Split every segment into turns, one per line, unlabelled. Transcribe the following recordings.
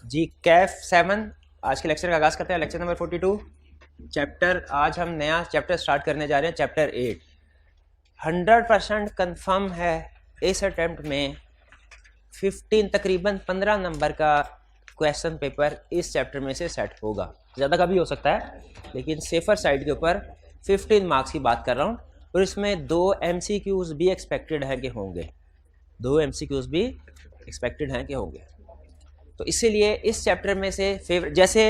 जी कैफ 7 आज के लेक्चर का आगाज़ करते हैं। Lecture number 42 chapter. आज हम नया चैप्टर स्टार्ट करने जा रहे हैं, चैप्टर 8। 100% कन्फर्म है इस अटैम्प्ट में 15 तकरीबन 15 नंबर का क्वेश्चन पेपर इस चैप्टर में से सेट होगा। ज़्यादा का भी हो सकता है, लेकिन सेफर साइड के ऊपर 15 मार्क्स की बात कर रहा हूँ। और इसमें 2 MCQs भी एक्सपेक्टेड हैं कि होंगे, 2 MCQs भी एक्सपेक्टेड हैं कि होंगे। तो इसीलिए इस चैप्टर में से फेवरेट, जैसे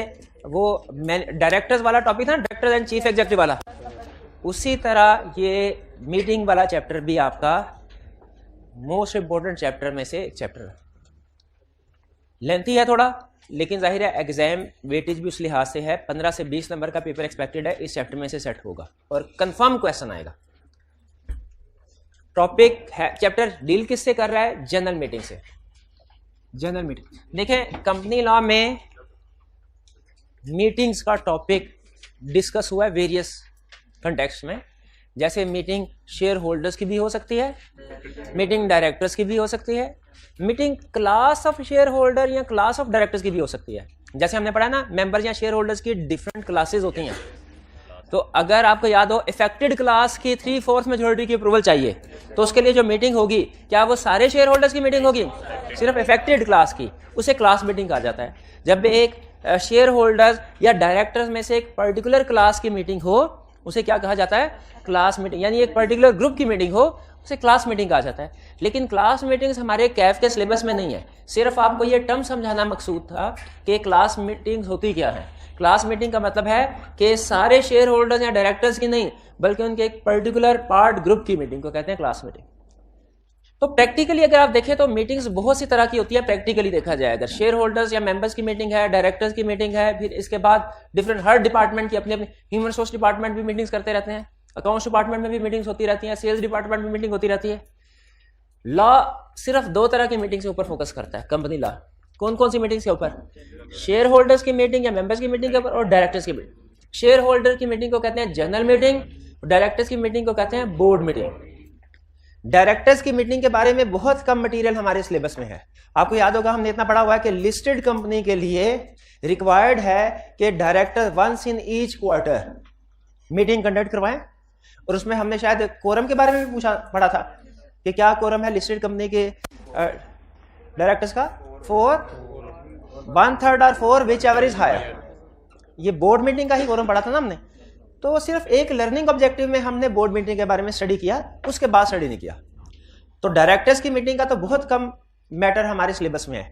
वो डायरेक्टर्स वाला टॉपिक था, डायरेक्टर एंड चीफ एग्जीक्यूटिव वाला, उसी तरह ये मीटिंग वाला चैप्टर भी आपका मोस्ट इम्पोर्टेंट चैप्टर में से एक चैप्टर है। लेंथी है थोड़ा, लेकिन जाहिर है एग्जाम वेटेज भी उस लिहाज से है। 15 से 20 नंबर का पेपर एक्सपेक्टेड है, इस चैप्टर में से सेट होगा और कंफर्म क्वेश्चन आएगा। टॉपिक है, चैप्टर डील किससे कर रहा है? जनरल मीटिंग से। जनरल मीटिंग देखें, कंपनी लॉ में मीटिंग्स का टॉपिक डिस्कस हुआ है वेरियस कंटेक्स्ट में। जैसे मीटिंग शेयर होल्डर्स की भी हो सकती है, मीटिंग डायरेक्टर्स की भी हो सकती है, meeting class of share holder या क्लास ऑफ डायरेक्टर्स की भी हो सकती है। जैसे हमने पढ़ा ना, मेंबर्स या शेयर होल्डर्स की डिफरेंट क्लासेस होती हैं। तो अगर आपको याद हो, इफेक्टेड क्लास की 3/4 मेजॉरिटी की अप्रूवल चाहिए, तो उसके लिए जो मीटिंग होगी, क्या वो सारे शेयर होल्डर्स की मीटिंग होगी? सिर्फ इफेक्टेड क्लास की, उसे क्लास मीटिंग कहा जाता है। जब एक शेयर होल्डर्स या डायरेक्टर्स में से एक पर्टिकुलर क्लास की मीटिंग हो, उसे क्या कहा जाता है? Class meeting. यानी एक पर्टिकुलर ग्रुप की मीटिंग हो, उसे क्लास मीटिंग कहा जाता है। लेकिन क्लास मीटिंग्स हमारे कैफ के सिलेबस में नहीं है। सिर्फ आपको ये टर्म समझाना मकसूद था कि क्लास मीटिंग्स होती क्या है। क्लास मीटिंग का मतलब है कि सारे शेयर होल्डर्स या डायरेक्टर्स की नहीं, बल्कि उनके एक पर्टिकुलर पार्ट ग्रुप की मीटिंग को कहते हैं क्लास मीटिंग। तो प्रैक्टिकली अगर आप देखें तो मीटिंग्स बहुत सी तरह की होती है। प्रैक्टिकली देखा जाए, अगर शेयर होल्डर्स या मेंबर्स की मीटिंग है, डायरेक्टर्स की मीटिंग है, फिर इसके बाद डिफरेंट हर डिपार्टमेंट की अपनी अपनी, ह्यूमन रिसोर्स डिपार्टमेंट भी मीटिंग्स करते रहते हैं, अकाउंट्स डिपार्टमेंट में भी मीटिंग्स होती रहती हैं, सेल्स डिपार्टमेंट में मीटिंग होती रहती है। लॉ सिर्फ 2 तरह की मीटिंग्स के ऊपर फोकस करता है, कंपनी लॉ। कौन कौन सी मीटिंग्स के ऊपर? शेयर होल्डर्स की मीटिंग या मेंबर्स की मीटिंग के ऊपर, और डायरेक्टर्स की मीटिंग। शेयर होल्डर की मीटिंग को कहते हैं जनरल मीटिंग, डायरेक्टर्स की मीटिंग को कहते हैं बोर्ड मीटिंग। डायरेक्टर्स की मीटिंग के बारे में बहुत कम मटेरियल हमारे सिलेबस में है। आपको याद होगा, हमने इतना पढ़ा हुआ है कि लिस्टेड कंपनी के लिए रिक्वायर्ड है कि director once in each quarter meeting conduct करवाएं। और उसमें हमने शायद कोरम के बारे में भी पढ़ा था कि क्या कोरम है लिस्टेड कंपनी के डायरेक्टर्स का? 4, 1/3 और 4 विच एवर इज हायर। ये बोर्ड मीटिंग का ही कोरम पढ़ा था ना हमने। तो सिर्फ एक लर्निंग ऑब्जेक्टिव में हमने बोर्ड मीटिंग के बारे में स्टडी किया, उसके बाद स्टडी नहीं किया। तो डायरेक्टर्स की मीटिंग का तो बहुत कम मैटर हमारे सिलेबस में है,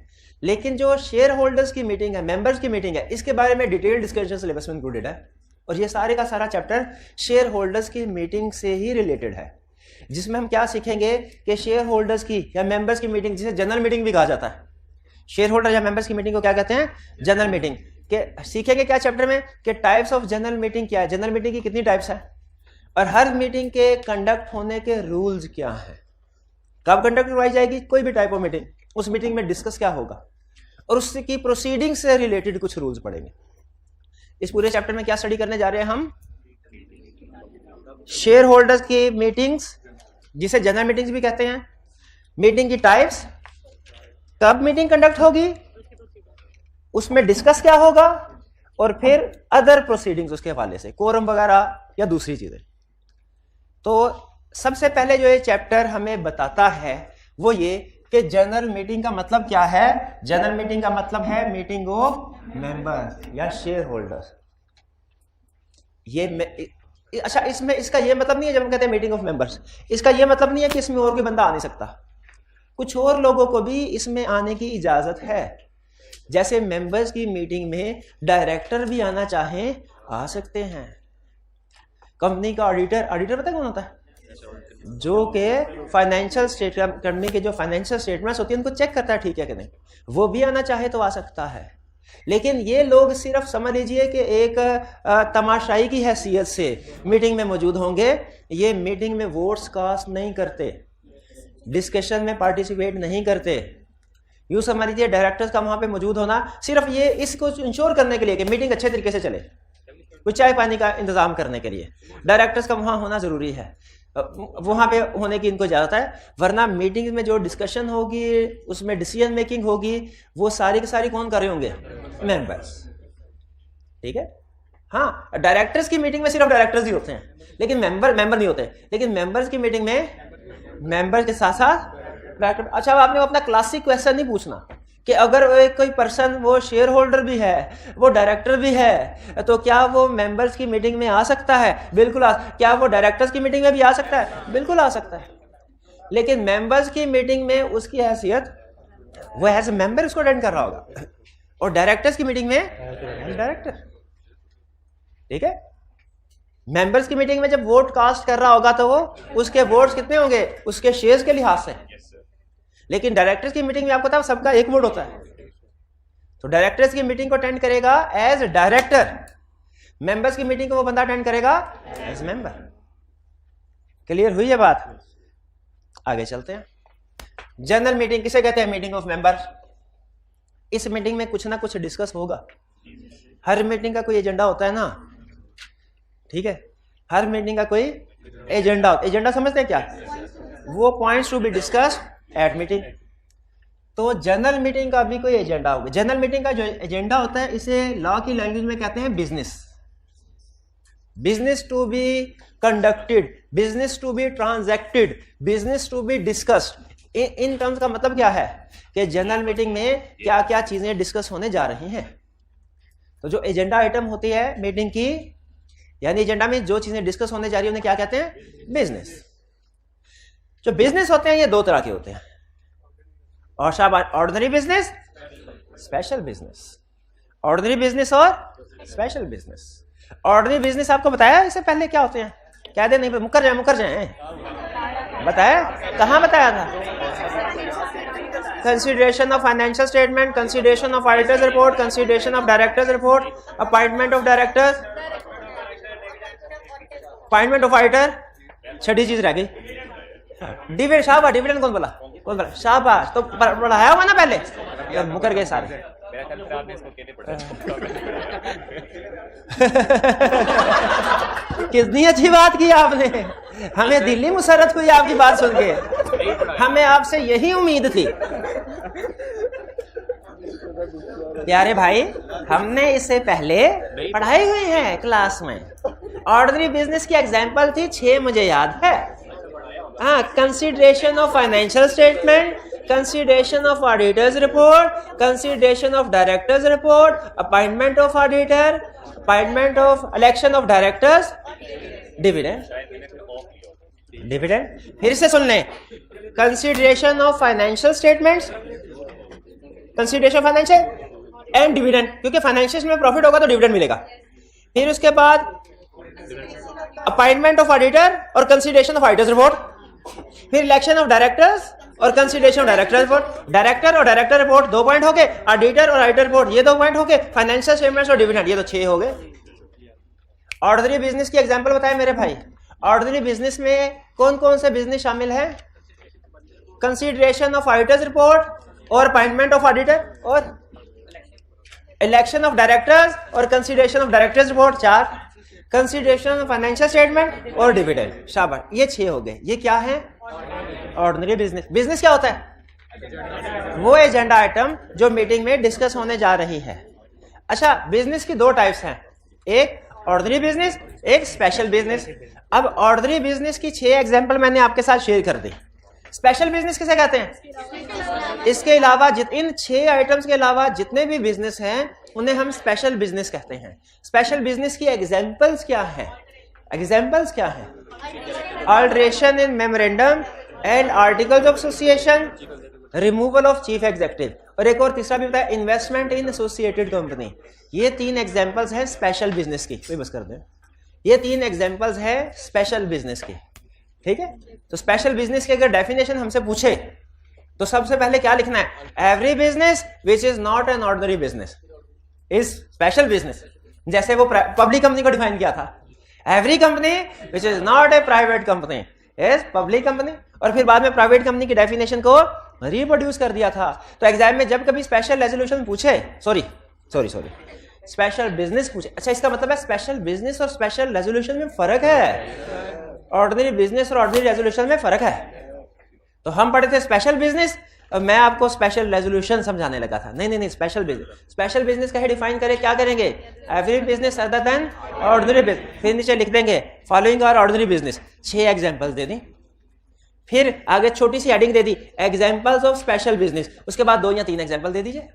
लेकिन जो शेयर होल्डर्स की मीटिंग है, मेंबर्स की मीटिंग है, इसके बारे में डिटेल डिस्कशन सिलेबस में इंक्लूडेड है। और ये सारे का सारा चैप्टर शेयर होल्डर्स की मीटिंग से ही रिलेटेड है, जिसमें हम क्या सीखेंगे कि शेयर होल्डर्स की या मेंबर्स की मीटिंग, जिसे जनरल मीटिंग भी कहा जाता है। शेयर होल्डर या मेंबर्स की मीटिंग को क्या कहते हैं? General meeting. के सीखेंगे क्या चैप्टर में कि टाइप्स ऑफ जनरल मीटिंग क्या है, जनरल मीटिंग की कितनी टाइप्स है, और हर मीटिंग के कंडक्ट होने के रूल्स क्या है, कब कंडक्ट करवाई जाएगी कोई भी टाइप ऑफ मीटिंग, उस मीटिंग में डिस्कस क्या होगा, और उसकी प्रोसीडिंग से रिलेटेड कुछ रूल्स पढ़ेंगे। इस पूरे चैप्टर में क्या स्टडी करने जा रहे हैं हम? शेयर होल्डर्स की मीटिंग्स, जिसे जनरल मीटिंग्स भी कहते हैं, मीटिंग की टाइप्स, कब मीटिंग कंडक्ट होगी, उसमें डिस्कस क्या होगा, और फिर अदर प्रोसीडिंग्स उसके हवाले से, कोरम वगैरह या दूसरी चीजें। तो सबसे पहले जो ये चैप्टर हमें बताता है वो ये कि जनरल मीटिंग का मतलब क्या है। जनरल मीटिंग का मतलब है मीटिंग ऑफ मेंबर्स या शेयर होल्डर्स। ये अच्छा, इसमें इसका ये मतलब नहीं है, जब हम कहते हैं मीटिंग ऑफ मेंबर्स, इसका ये मतलब नहीं है कि इसमें और कोई बंदा आ नहीं सकता। कुछ और लोगों को भी इसमें आने की इजाजत है। जैसे मेंबर्स की मीटिंग में डायरेक्टर भी आना चाहें आ सकते हैं। कंपनी का ऑडिटर पता है कौन होता है? जो के फाइनेंशियल स्टेटमेंट, कंपनी के जो फाइनेंशियल स्टेटमेंट्स होती हैं उनको चेक करता है ठीक है कि नहीं, वो भी आना चाहे तो आ सकता है। लेकिन ये लोग सिर्फ समझ लीजिए कि एक तमाशाई की हैसियत से मीटिंग में मौजूद होंगे। ये मीटिंग में वोट्स कास्ट नहीं करते, डिस्कशन में पार्टिसिपेट नहीं करते। यूं समझ लीजिए डायरेक्टर्स का वहां पे मौजूद होना सिर्फ ये इसको इंश्योर करने के लिए कि मीटिंग अच्छे तरीके से चले, कुछ चाय पानी का इंतजाम करने के लिए डायरेक्टर्स का वहां होना जरूरी है। वहां पे होने की इनको इजाजत है, वरना मीटिंग में जो डिस्कशन होगी उसमें डिसीजन मेकिंग होगी वो सारी की सारी कौन कर रहे होंगे? मेंबर्स। ठीक है, हाँ डायरेक्टर्स की मीटिंग में सिर्फ डायरेक्टर्स ही होते हैं, लेकिन मेंबर नहीं होते, लेकिन मेंबर्स की मीटिंग में मेंबर के साथ साथ डायरेक्टर। अच्छा, अब आपने अपना क्लासिक क्वेश्चन नहीं पूछना कि अगर कोई पर्सन वो शेयर होल्डर भी है, वो डायरेक्टर भी है, तो क्या वो मेंबर्स की मीटिंग में आ सकता है? बिल्कुल क्या वो डायरेक्टर्स की मीटिंग में भी आ सकता है? बिल्कुल आ सकता है, लेकिन मेंबर्स की मीटिंग में उसकी हैसियत वो एज ए मेंबर उसको अटेंड कर रहा होगा, और डायरेक्टर्स की मीटिंग में डायरेक्टर। ठीक है, मेंबर्स की मीटिंग में जब वोट कास्ट कर रहा होगा तो वो उसके वोट्स कितने होंगे? उसके शेयर्स के लिहाज से। लेकिन डायरेक्टर्स की मीटिंग में आपको पता है सबका एक वोट होता है, तो डायरेक्टर्स की मीटिंग को अटेंड करेगा एज डायरेक्टर, मेंबर्स की मीटिंग को वो बंदा अटेंड करेगा एज मेंबर। क्लियर हुई है बात? आगे चलते हैं। जनरल मीटिंग किसे कहते हैं? Meeting of members. इस मीटिंग में कुछ ना कुछ डिस्कस होगा। हर मीटिंग का कोई एजेंडा होता है ना, ठीक है, हर मीटिंग का कोई एजेंडा होता है। एजेंडा समझते हैं क्या? वो points to be discussed at meeting. तो जनरल मीटिंग का भी कोई एजेंडा होगा। जनरल मीटिंग का जो एजेंडा होता है इसे लॉ की लैंग्वेज में कहते हैं business. Business to be conducted, business to be transacted, business to be discussed. इन टर्म्स का मतलब क्या है कि जनरल मीटिंग में क्या क्या चीजें डिस्कस होने जा रही हैं। तो जो एजेंडा आइटम होती है मीटिंग की, यानी एजेंडा में जो चीजें डिस्कस होने जा रही है उन्हें क्या कहते हैं? बिजनेस। जो बिजनेस होते हैं ये दो तरह के होते हैं, और शाबाश, ordinary business, special business. Ordinary business और स्पेशल बिजनेस। ऑर्डिनरी बिजनेस आपको बताया इससे पहले क्या होते हैं? क्या दे? नहीं, मुकर जाए बताया? कहां बताया था? Consideration of financial statement, consideration of auditors report, consideration of directors report, appointment of directors, appointment of auditor. छठी चीज रह गई डिविडेंड। शाबाश, डिविडेंड कौन बोला? शाबाश, तो पढ़ाया हुआ ना पहले, मुकर गए सारे। कितनी अच्छी बात की आपने, हमें दिल्ली मुसरत हुई आपकी बात सुन के, हमें आपसे यही उम्मीद थी। प्यारे भाई, हमने इससे पहले पढ़ाई हुई है क्लास में। ऑर्डिनरी बिजनेस की एग्जांपल थी 6, मुझे याद है। हाँ, consideration of financial statement, consideration of auditors report, consideration of directors report, appointment of auditor, appointment of election of directors, dividend. फिर से सुन लें, consideration of financial statements, consideration of financial and dividend, क्योंकि financial में profit होगा तो dividend मिलेगा। फिर उसके बाद अपॉइंटमेंट ऑफ ऑडिटर और कंसीडरेशन ऑफ ऑडिटर्स रिपोर्ट, फिर इलेक्शन ऑफ डायरेक्टर्स और consideration of director report. Director और डायरेक्टर रिपोर्ट 2 पॉइंट हो गए, ऑडिटर और ऑडिटर रिपोर्ट ये 2 पॉइंट हो गए, फाइनेंशियल स्टेटमेंट्स और डिविडेंड ये तो 6 हो गए। ऑर्डिनरी बिजनेस की एग्जांपल बताएं मेरे भाई। ऑर्डिनरी बिजनेस में कौन कौन से बिजनेस शामिल है? कंसीडरेशन ऑफ ऑडिटर्स रिपोर्ट और अपॉइंटमेंट ऑफ ऑडिटर और इलेक्शन ऑफ डायरेक्टर्स और consideration of directors report 4, consideration of financial statement और डिविडेंड। शाबाश, ये 6 हो गए। ये क्या है? Ordinary business. बिजनेस क्या होता है? वो एजेंडा आइटम जो मीटिंग में डिस्कस होने जा रही है। अच्छा, बिजनेस की 2 टाइप्स हैं, एक ऑर्डिनरी बिजनेस, एक स्पेशल बिजनेस। अब ऑर्डिनरी बिजनेस की 6 एग्जांपल मैंने आपके साथ शेयर कर दी। स्पेशल बिजनेस किसे कहते हैं? इसके अलावा इन 6 आइटम्स के अलावा जितने भी बिजनेस हैं उन्हें हम स्पेशल बिजनेस कहते हैं। स्पेशल बिजनेस की एग्जांपल्स क्या है? एग्जांपल्स क्या है? Alteration in memorandum and articles of association, removal of chief executive, और एक और तीसरा भी बताया, इन्वेस्टमेंट इन एसोसिएटेड कंपनी। ये 3 एग्जांपल्स हैं स्पेशल बिजनेस की। कोई बस कर दे, ये 3 एग्जांपल्स हैं स्पेशल बिजनेस की। ठीक है, तो स्पेशल बिजनेस की अगर डेफिनेशन हमसे पूछे तो सबसे पहले क्या लिखना है? Every business which is not an ordinary business is special business. जैसे वो पब्लिक कंपनी को डिफाइन किया था, every company which is not a private company is public company, और फिर बाद में प्राइवेट कंपनी की डेफिनेशन को रिप्रोड्यूस कर दिया था। तो एग्जाम में जब कभी स्पेशल रेजोल्यूशन पूछे, सॉरी स्पेशल बिजनेस पूछे, अच्छा इसका मतलब है स्पेशल बिजनेस और स्पेशल रेजोल्यूशन में फर्क है। ऑर्डिनरी बिजनेस और ऑर्डिनरी रेजोल्यूशन में फर्क है। तो हम पढ़े थे स्पेशल बिजनेस, मैं आपको स्पेशल रेजोल्यूशन समझाने लगा था। नहीं, स्पेशल बिजनेस का डिफाइन करें, क्या करेंगे? Every business other than ordinary business. फिर नीचे लिख देंगे following are ordinary business, 6 examples दे दी। फिर आगे छोटी सी हेडिंग दे दी एग्जांपल्स ऑफ स्पेशल बिजनेस, उसके बाद 2 या 3 एग्जांपल दे दीजिए।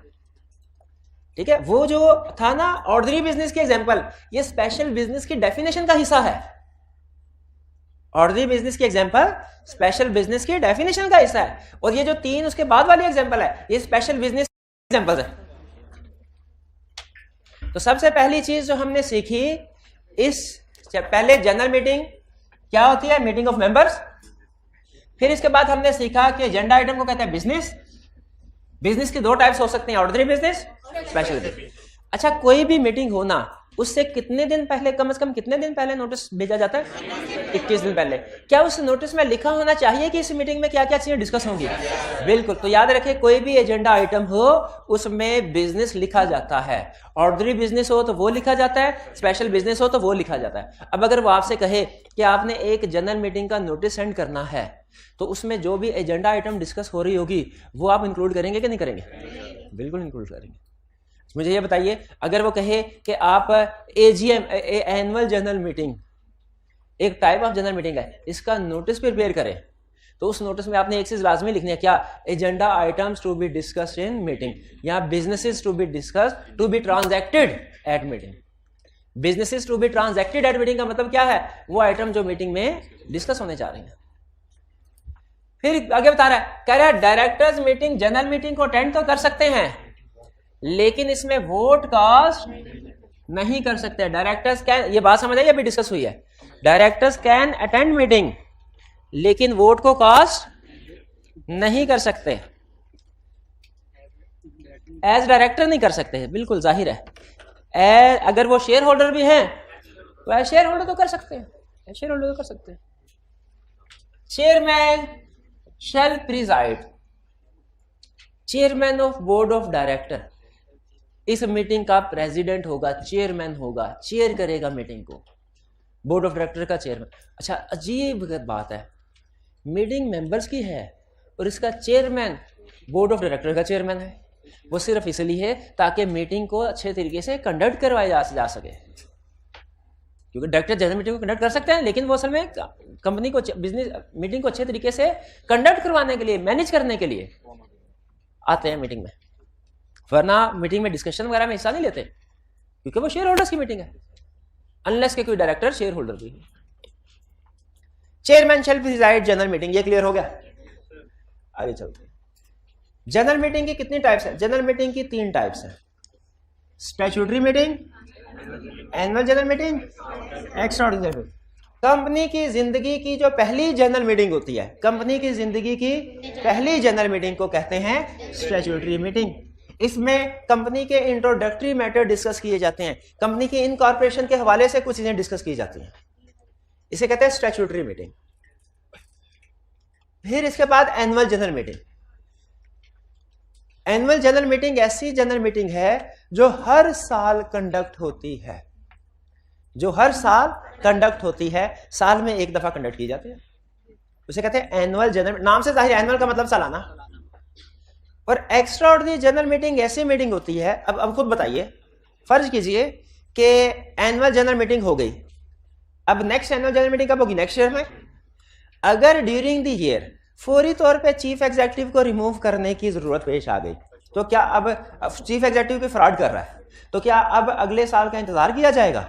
ठीक है, वो जो था ना ऑर्डिनरी बिजनेस के एग्जांपल, ये स्पेशल बिजनेस की डेफिनेशन का हिस्सा है। ऑर्डिनरी बिजनेस की एग्जांपल स्पेशल बिजनेस की डेफिनेशन का हिस्सा है, और ये जो 3 उसके बाद वाली एग्जांपल है ये स्पेशल बिजनेस एग्जांपल है। तो सबसे पहली चीज जो हमने सीखी, इस पहले जनरल मीटिंग क्या होती है? Meeting of members. फिर इसके बाद हमने सीखा कि एजेंडा आइटम को कहते हैं बिजनेस। बिजनेस की 2 टाइप्स हो सकती हैं, ऑर्डिनरी बिजनेस, स्पेशल बिजनेस। अच्छा, कोई भी मीटिंग होना उससे कितने दिन पहले, कम से कम कितने दिन पहले नोटिस भेजा जाता है? 21 दिन पहले। क्या उस नोटिस में लिखा होना चाहिए कि इस मीटिंग में क्या क्या चीजें डिस्कस होंगी? बिल्कुल। तो याद रखें, कोई भी एजेंडा आइटम हो उसमें बिजनेस लिखा जाता है। ऑर्डिनरी बिजनेस हो तो वो लिखा जाता है, स्पेशल बिजनेस हो तो वो लिखा जाता है। अब अगर वो आपसे कहे कि आपने एक जनरल मीटिंग का नोटिस सेंड करना है, तो उसमें जो भी एजेंडा आइटम डिस्कस हो रही होगी वो आप इंक्लूड करेंगे कि नहीं करेंगे? बिल्कुल इंक्लूड करेंगे। मुझे ये बताइए, अगर वो कहे कि आप एजीएम, एनुअल जनरल मीटिंग, एक टाइप ऑफ जनरल मीटिंग है, इसका नोटिस प्रिपेयर करें, तो उस नोटिस में आपने एक चीज लाजमी लिखनी है, क्या? Agenda items to be discussed in meeting, या businesses to be discussed to be transacted at meeting. Businesses to be transacted at meeting का मतलब क्या है? वो आइटम जो मीटिंग में डिस्कस होने जा रही है। फिर आगे बता रहा है, कह रहा है डायरेक्टर्स मीटिंग, जनरल मीटिंग को अटेंड तो कर सकते हैं, लेकिन इसमें वोट कास्ट नहीं कर सकते। डायरेक्टर्स कैन, ये बात समझ आई, अभी डिस्कस हुई है। डायरेक्टर्स कैन अटेंड मीटिंग, लेकिन वोट को कास्ट नहीं कर सकते। एज डायरेक्टर नहीं कर सकते, बिल्कुल जाहिर है। अगर वो शेयर होल्डर भी हैं तो एज शेयर होल्डर तो कर सकते हैं, शेयर होल्डर तो कर सकते हैं। Chairman shall preside, chairman of board of director, इस मीटिंग का प्रेसिडेंट होगा, चेयरमैन होगा, चेयर करेगा मीटिंग को, बोर्ड ऑफ डायरेक्टर का चेयरमैन। अच्छा, अजीब बात है, मीटिंग मेंबर्स की है और इसका चेयरमैन बोर्ड ऑफ डायरेक्टर का चेयरमैन है। वो सिर्फ इसलिए है ताकि मीटिंग को अच्छे तरीके से कंडक्ट करवाया जा सके, क्योंकि डायरेक्टर जनरल मीटिंग को कंडक्ट कर सकते हैं, लेकिन वो असल में कंपनी को, बिजनेस मीटिंग को अच्छे तरीके से कंडक्ट करवाने के लिए, मैनेज करने के लिए आते हैं मीटिंग में, वरना मीटिंग में डिस्कशन वगैरह में हिस्सा नहीं लेते, क्योंकि वो शेयर होल्डर्स की मीटिंग है, अनलेस के कोई डायरेक्टर शेयर होल्डर भी। Chairman shall preside general meeting, ये क्लियर हो गया? आगे चलते हैं। जनरल मीटिंग की कितनी टाइप्स है? जनरल मीटिंग की 3 टाइप्स है, statutory meeting, annual general meeting, extraordinary meeting. Company की जिंदगी की जो पहली जनरल मीटिंग होती है, कंपनी की जिंदगी की पहली जनरल मीटिंग को कहते हैं स्टैट्यूटरी मीटिंग। इसमें कंपनी के इंट्रोडक्टरी मैटर डिस्कस किए जाते हैं, कंपनी की इनकॉर्पोरेशन के हवाले से कुछ चीजें डिस्कस की जाती हैं, इसे कहते हैं स्टैट्यूटरी मीटिंग। फिर इसके बाद annual general meeting. Annual general meeting ऐसी जनरल मीटिंग है जो हर साल कंडक्ट होती है, जो हर साल कंडक्ट होती है, साल में एक दफा कंडक्ट की जाती है, उसे कहते हैं एनुअल जनरल। नाम से जाहिर, एनुअल का मतलब सालाना। और एक्स्ट्रा ऑर्डिनरी जनरल मीटिंग ऐसी मीटिंग होती है, अब खुद बताइए, फर्ज कीजिए कि एनुअल जनरल मीटिंग हो गई, अब नेक्स्ट एनुअल जनरल मीटिंग कब होगी? नेक्स्ट ईयर में। अगर ड्यूरिंग द ईयर फौरी तौर पे चीफ एग्जीक्यूटिव को रिमूव करने की जरूरत पेश आ गई, तो क्या अब चीफ एग्जीक्यूटिव कोई फ्रॉड कर रहा है, तो क्या अब अगले साल का इंतजार किया जाएगा?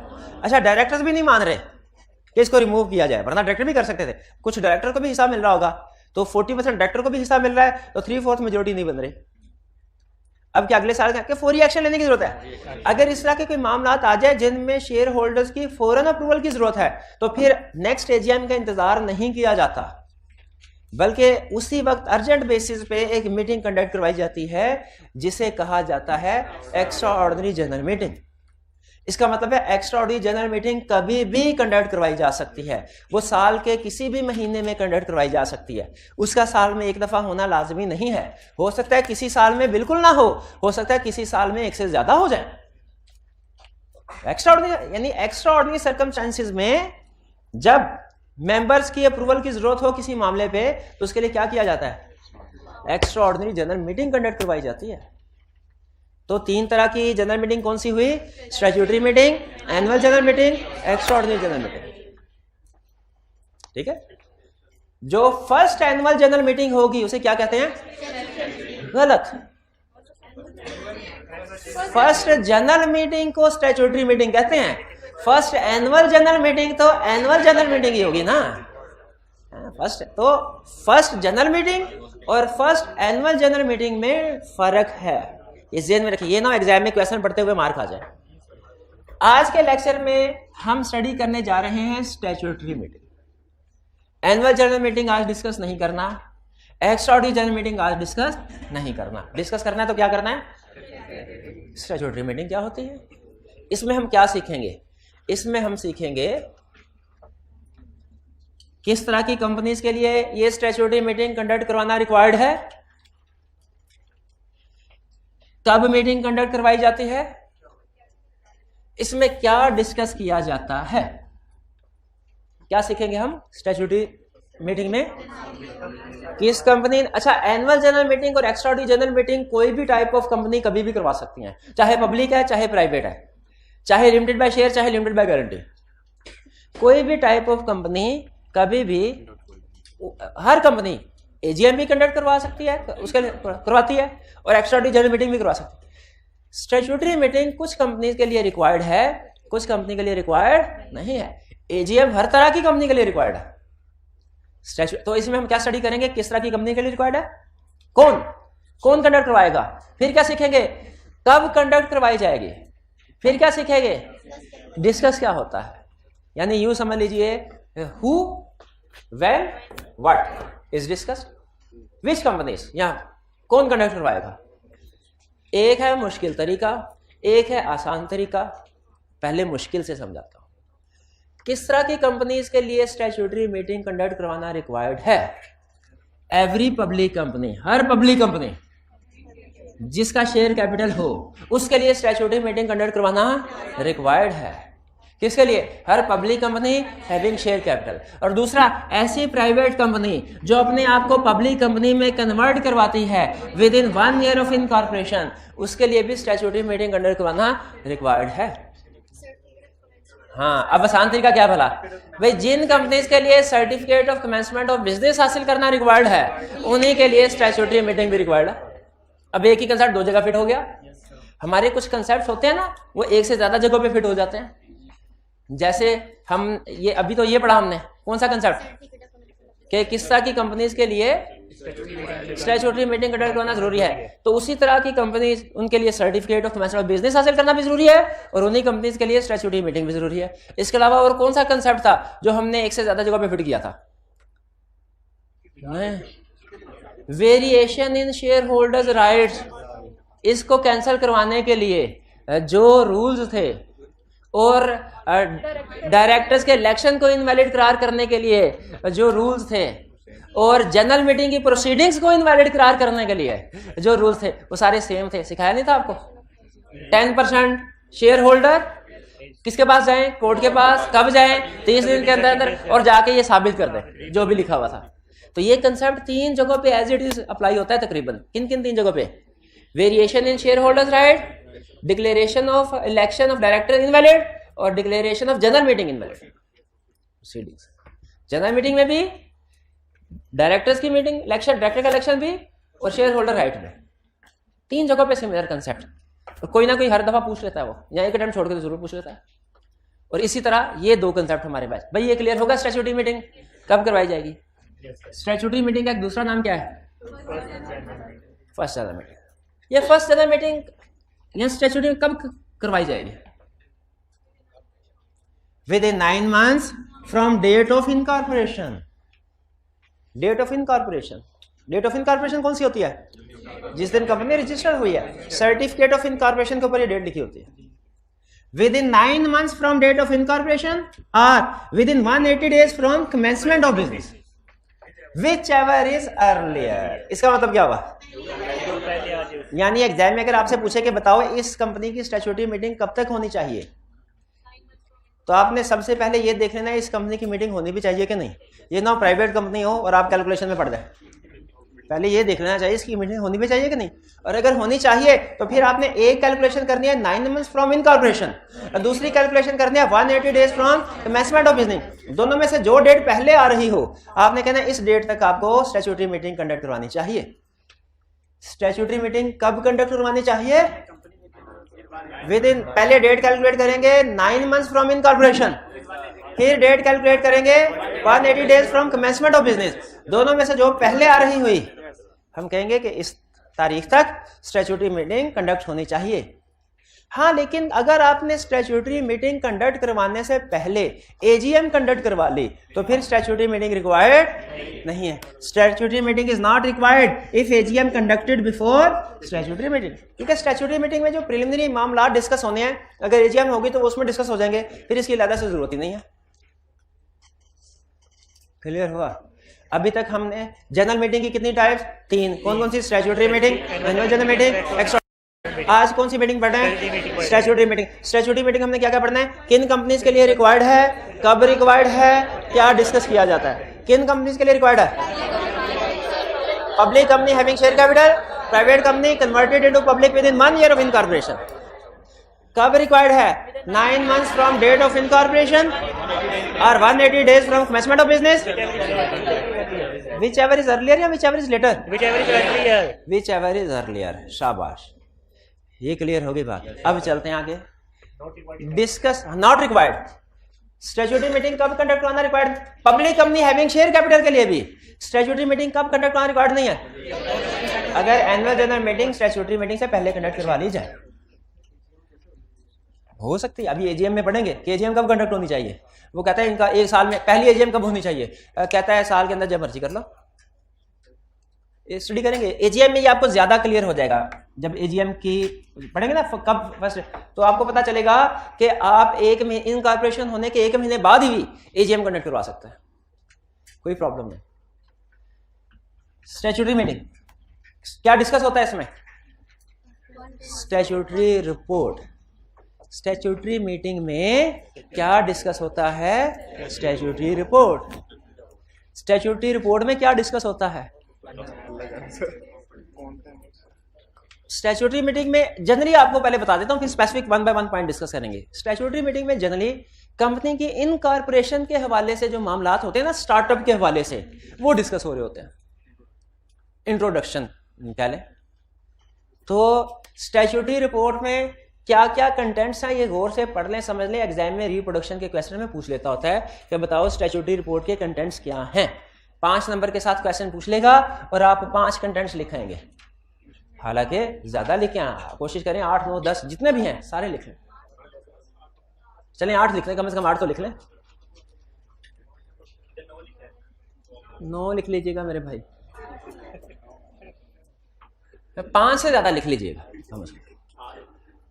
अच्छा, डायरेक्टर्स भी नहीं मान रहे कि इसको रिमूव किया जाए, वरना डायरेक्टर भी कर सकते थे, कुछ डायरेक्टर को भी हिस्सा मिल रहा होगा, तो 40% डायरेक्टर को भी हिस्सा मिल रहा है, तो 3/4 मेजोरिटी नहीं बन रही। अब क्या अगले साल के फौरी एक्शन लेने की जरूरत है? अगर इस तरह के कोई मामला आ जाए जिनमें शेयर होल्डर्स की फौरन अप्रूवल की जरूरत है, तो फिर नेक्स्ट एजीएम का इंतजार नहीं किया जाता, बल्कि उसी वक्त अर्जेंट बेसिस पे एक मीटिंग कंडक्ट करवाई जाती है, जिसे कहा जाता है एक्स्ट्रा ऑर्डिनरी जनरल मीटिंग। इसका मतलब है एक्स्ट्रा ऑर्डिनरी जनरल मीटिंग कभी भी कंडक्ट करवाई जा सकती है, वो साल के किसी भी महीने में कंडक्ट करवाई जा सकती है, उसका साल में एक दफा होना लाजमी नहीं है, हो सकता है किसी साल में बिल्कुल ना हो सकता है किसी साल में एक से ज्यादा हो जाए। एक्स्ट्रा ऑर्डिनरी यानी एक्स्ट्रा ऑर्डिनरी सर्कमस्टेंसेस में जब मेंबर्स की अप्रूवल की जरूरत हो किसी मामले पे तो उसके लिए क्या किया जाता है? Extra ordinary general meeting conduct करवाई जाती है। तो 3 तरह की जनरल मीटिंग कौन सी हुई? Statutory meeting, annual general meeting, extra ordinary general meeting. ठीक है, जो फर्स्ट एनुअल जनरल मीटिंग होगी उसे क्या कहते हैं? गलत। फर्स्ट जनरल मीटिंग को स्टैट्यूटरी मीटिंग कहते हैं, फर्स्ट एनुअल जनरल मीटिंग तो एनुअल जनरल मीटिंग ही होगी ना। फर्स्ट जनरल मीटिंग और फर्स्ट एनुअल जनरल मीटिंग में फर्क है, इस ध्यान में रखिए, ये ना एग्जाम में क्वेश्चन पढ़ते हुए मार्क आ जाए। आज के लेक्चर में हम स्टडी करने जा रहे हैं statutory meeting. Annual general meeting आज डिस्कस नहीं करना, एक्स्ट्रा ऑर्डिनरी जनरल मीटिंग आज डिस्कस नहीं करना। डिस्कस करना है तो क्या करना है? स्टैट्यूटरी मीटिंग क्या होती है, इसमें हम क्या सीखेंगे? इसमें हम सीखेंगे किस तरह की कंपनीज के लिए ये स्टैट्यूटरी मीटिंग कंडक्ट करवाना रिक्वायर्ड है, कब मीटिंग कंडक्ट करवाई जाती है, इसमें क्या डिस्कस किया जाता है। क्या सीखेंगे हम स्टैट्यूटरी मीटिंग में? किस कंपनी, अच्छा एनुअल जनरल मीटिंग और एक्स्ट्रा ऑर्डिनरी जनरल मीटिंग कोई भी टाइप ऑफ कंपनी कभी भी करवा सकती है, चाहे पब्लिक है चाहे प्राइवेट है, चाहे लिमिटेड बाय शेयर चाहे लिमिटेड बाय गारंटी। कोई भी टाइप ऑफ कंपनी कभी भी, हर कंपनी एजीएम भी कंडक्ट करवा सकती है, उसके लिए करवाती है, और एक्स्ट्रा ऑर्डिनरी जनरल मीटिंग भी करवा सकती है। स्टैट्यूटरी मीटिंग कुछ कंपनी के लिए रिक्वायर्ड है, कुछ कंपनी के लिए रिक्वायर्ड नहीं है। एजीएम हर तरह की कंपनी के लिए रिक्वायर्ड है। तो इसमें हम क्या स्टडी करेंगे? किस तरह की कंपनी के लिए रिक्वायर्ड है, कौन कंडक्ट करवाएगा, फिर क्या सीखेंगे कब कंडक्ट करवाई जाएगी, फिर क्या सीखेंगे डिस्कस क्या होता है। यानी यूं समझ लीजिए, who, when, what is discussed, which companies, यहां कौन कंडक्ट करवाएगा। एक है मुश्किल तरीका, एक है आसान तरीका। पहले मुश्किल से समझाता हूं, किस तरह की कंपनीज के लिए स्टैट्यूटरी मीटिंग कंडक्ट करवाना रिक्वायर्ड है। एवरी पब्लिक कंपनी, हर पब्लिक कंपनी जिसका शेयर कैपिटल हो उसके लिए स्टैट्यूटरी मीटिंग कंडक्ट करवाना रिक्वायर्ड है। किसके लिए? हर public company having share capital. और दूसरा, ऐसी प्राइवेट कंपनी जो अपने आप को पब्लिक कंपनी में कन्वर्ट करवाती है within 1 year of incorporation, उसके लिए भी स्टैट्यूटरी मीटिंग कंडक्ट करवाना रिक्वायर्ड है। हाँ, अब आसान तरीका क्या भला भाई, जिन कंपनीज के लिए certificate of commencement of business हासिल करना रिक्वायर्ड है उन्हीं के लिए स्टैट्यूटरी मीटिंग भी रिक्वायर्ड है। अब एक ही कंसेप्ट दो जगह फिट हो गया। हमारे कुछ कंसेप्ट होते हैं ना, वो एक से ज्यादा जगहों पे फिट हो जाते हैं। जैसे हम ये अभी तो ये पढ़ा हमने, कौन सा कंसेप्ट, कि किस तरह की कंपनीज के लिए स्टैट्यूटरी मीटिंग कंडक्ट करना जरूरी है। तो उसी तरह की कंपनीज, उनके लिए certificate of commencement of business हासिल करना भी जरूरी है, और उन्हीं कंपनीज के लिए स्टैट्यूटरी मीटिंग भी जरूरी है। इसके अलावा और कौन सा कंसेप्ट था जो हमने एक से ज्यादा जगह पे फिट किया था? Variation in share holders rights. इसको कैंसिल करवाने के लिए जो रूल्स थे और डायरेक्टर्स के इलेक्शन को इनवैलिड करार करने के लिए जो रूल्स थे, और जनरल मीटिंग की प्रोसीडिंग्स को इनवैलिड करार करने के लिए जो रूल्स थे, वो सारे सेम थे। सिखाया नहीं था आपको? 10% शेयर होल्डर किसके पास जाएं? कोर्ट के पास। कब जाएं? 30 दिन के अंदर, और जाके ये साबित कर दें जो भी लिखा हुआ था। तो ये कंसेप्ट 3 जगहों पे एज इट इज अप्लाई होता है तकरीबन। किन किन 3 जगहों पे? Variation in share holders right, declaration of election of director invalid, और declaration of general meeting invalid proceedings. General meeting में भी, डायरेक्टर्स की मीटिंग, इलेक्शन, डायरेक्टर का इलेक्शन भी, और शेयर होल्डर राइट में। 3 जगहों पे सिमिलर कंसेप्ट, और कोई ना कोई हर दफा पूछ लेता है वो, या एक अटेम्प्ट छोड़ के तो जरूर पूछ लेता है। और इसी तरह ये 2 कंसेप्ट हमारे पास। भाई ये क्लियर होगा, स्टैट्यूटरी मीटिंग कब करवाई जाएगी? स्टैट्यूटरी मीटिंग का एक दूसरा नाम क्या है? First general meeting. ये फर्स्ट जनरल मीटिंग या स्टैट्यूटरी कब करवाई जाएगी? Within 9 months from date of incorporation. Date of incorporation, date of incorporation कौन सी होती है? जिस दिन कंपनी रजिस्टर्ड हुई है। सर्टिफिकेट ऑफ इनकॉर्पोरेशन के ऊपर ये डेट लिखी होती है। Within 9 months from date of incorporation और within 180 days from commencement of business, whichever is earlier। इसका मतलब क्या हुआ? यानी एग्जाम में अगर आपसे पूछे कि बताओ इस कंपनी की स्टैट्यूटरी मीटिंग कब तक होनी चाहिए, तो आपने सबसे पहले ये देख लेना है इस कंपनी की मीटिंग होनी भी चाहिए कि नहीं। ये ना प्राइवेट कंपनी हो और आप कैलकुलेशन में पड़ जाए, पहले ये देख लेना चाहिए इसकी मीटिंग होनी भी चाहिए कि नहीं। और अगर होनी चाहिए तो फिर आपने एक कैलकुलेशन करनी है 9 मंथ्स फ्रॉम इनकॉर्पोरेशन और दूसरी कैलकुलेशन करनी है 180 days from commencement of business. दोनों में से जो डेट पहले आ रही हो आपने कहना इस डेट तक आपको स्टैट्यूटरी मीटिंग कंडक्ट करवानी चाहिए। स्टैट्यूटरी मीटिंग कब कंडक्ट करवानी चाहिए? विद इन, पहले डेट कैलकुलेट करेंगे 9 मंथ्स फ्रॉम इनकॉर्पोरेशन, फिर डेट कैलकुलेट करेंगे 180 days from commencement of business. दोनों में से जो पहले आ रही हुई हम कहेंगे कि इस तारीख तक स्टैट्यूटरी मीटिंग कंडक्ट होनी चाहिए। हाँ, लेकिन अगर आपने स्टैट्यूटरी मीटिंग कंडक्ट करवाने से पहले एजीएम कंडक्ट करवा ली तो फिर स्टैट्यूटरी मीटिंग रिक्वायर्ड नहीं है। Statutory meeting is not required if AGM conducted before statutory meeting, क्योंकि स्टैट्यूटरी मीटिंग में जो प्रिलिमिनरी मामला डिस्कस होने हैं अगर एजीएम होगी तो उसमें डिस्कस हो जाएंगे, फिर इसकी अलग से जरूरत ही नहीं है। क्लियर हुआ? अभी तक हमने जनरल मीटिंग की कितनी टाइप्स? 3। कौन कौन सी? Statutory meeting, annual general meeting, extra. आज कौन सी मीटिंग पढ़ना है? Statutory meeting. स्टैट्यूटरी मीटिंग हमने क्या क्या पढ़ना है? किन कंपनीज के लिए रिक्वायर्ड है, कब रिक्वायर्ड है, क्या डिस्कस किया जाता है। किन कंपनीज के लिए रिक्वायर्ड है? Public company having share capital, private company converted into public within 1 year of incorporation. कब रिक्वायर्ड है? 9 months from date of incorporation और 180 days from commencement of business. Whichever is earlier या whichever is later? Whichever is earlier. शाबाश, ये clear होगी बात। अब चलते हैं आगे। Discuss not required. Statutory meeting कब कंडक्ट करना required? Public company having share capital के लिए भी स्टैट्यूटरी मीटिंग कब कंडक्ट करना रिक्वायर्ड नहीं है? अगर annual general meeting statutory meeting से पहले कंडक्ट करवा ली जाए। हो सकती है अभी एजीएम में पढ़ेंगे कि एजीएम कब कंडक्ट होनी चाहिए। वो कहता है इनका एक साल में पहली एजीएम कब होनी चाहिए, कहता है साल के अंदर जब मर्जी कर लो। स्टडी करेंगे एजीएम में, ये आपको ज्यादा क्लियर हो जाएगा जब एजीएम की पढ़ेंगे ना कब फर्स्ट, तो आपको पता चलेगा कि आप एक में इनकॉर्पोरेशन होने के 1 महीने बाद ही एजीएम कंडक्ट करवा सकते हैं, कोई प्रॉब्लम नहीं। स्टैट्यूटरी मीटिंग क्या डिस्कस होता है इसमें? Statutory report. स्टैट्यूटरी मीटिंग में क्या डिस्कस होता है? Statutory report. स्टैट्यूटरी रिपोर्ट में क्या डिस्कस होता है? स्टैट्यूटरी मीटिंग में जनरली आपको पहले बता देता हूं, फिर स्पेसिफिक 1 बाय 1 पॉइंट डिस्कस करेंगे। स्टैट्यूटरी मीटिंग में जनरली कंपनी की इनकॉर्पोरेशन के हवाले से जो मामलात होते हैं ना, स्टार्टअप के हवाले से, वो डिस्कस हो रहे होते हैं। इंट्रोडक्शन पहले तो स्टैट्यूटरी रिपोर्ट में क्या क्या कंटेंट्स हैं ये गौर से पढ़ लें, समझ लें। एग्जाम में रिप्रोडक्शन के क्वेश्चन में पूछ लेता होता है कि बताओ स्टैट्यूटरी रिपोर्ट के कंटेंट्स क्या हैं। 5 नंबर के साथ क्वेश्चन पूछ लेगा और आप 5 कंटेंट्स लिखेंगे। हालांकि ज्यादा लिखें, कोशिश करें 8, 9, 10 जितने भी हैं सारे लिख लें। चलें 8 लिख लें, कम से कम 8 तो लिख लें। 9 लिख लीजिएगा मेरे भाई, 5 से ज्यादा लिख लीजिएगा।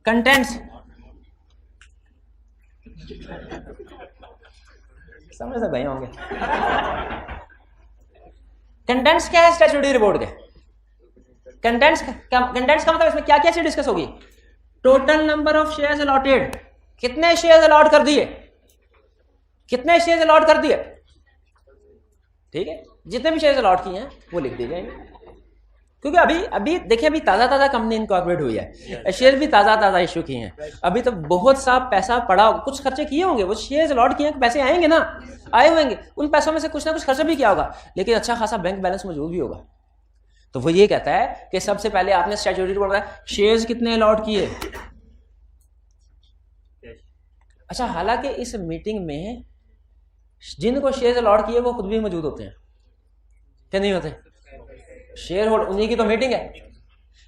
कंटेंट्स समझ गए होंगे। कंटेंट्स क्या है स्टैट्यूटरी रिपोर्ट के? कंटेंट्स का मतलब इसमें क्या क्या चीज डिस्कस होगी? Total number of shares allotted, कितने शेयर्स अलॉट कर दिए, कितने शेयर्स अलॉट कर दिए, ठीक है, जितने भी शेयर्स अलॉट किए हैं वो लिख दिए जाएंगे। क्योंकि अभी देखिए अभी ताजा कंपनी इनकॉर्पोरेट हुई है, शेयर भी ताजा इश्यू किए हैं, अभी तो बहुत सा पैसा पड़ा, कुछ खर्चे किए होंगे, वो शेयर्स अलॉट किए हैं, पैसे आएंगे ना, आए होंगे, उन पैसों में से कुछ ना कुछ खर्चा भी किया होगा, लेकिन अच्छा खासा बैंक बैलेंस मौजूद भी होगा। तो वो ये कहता है कि सबसे पहले आपने स्टैट्यूटरी रिपोर्ट बताया शेयर्स कितने अलॉट किए। अच्छा, हालांकि इस मीटिंग में जिनको शेयर्स अलॉट किए वो खुद भी मौजूद होते हैं क्या नहीं होते? शेयर होल्डर, उन्हीं की तो मीटिंग है,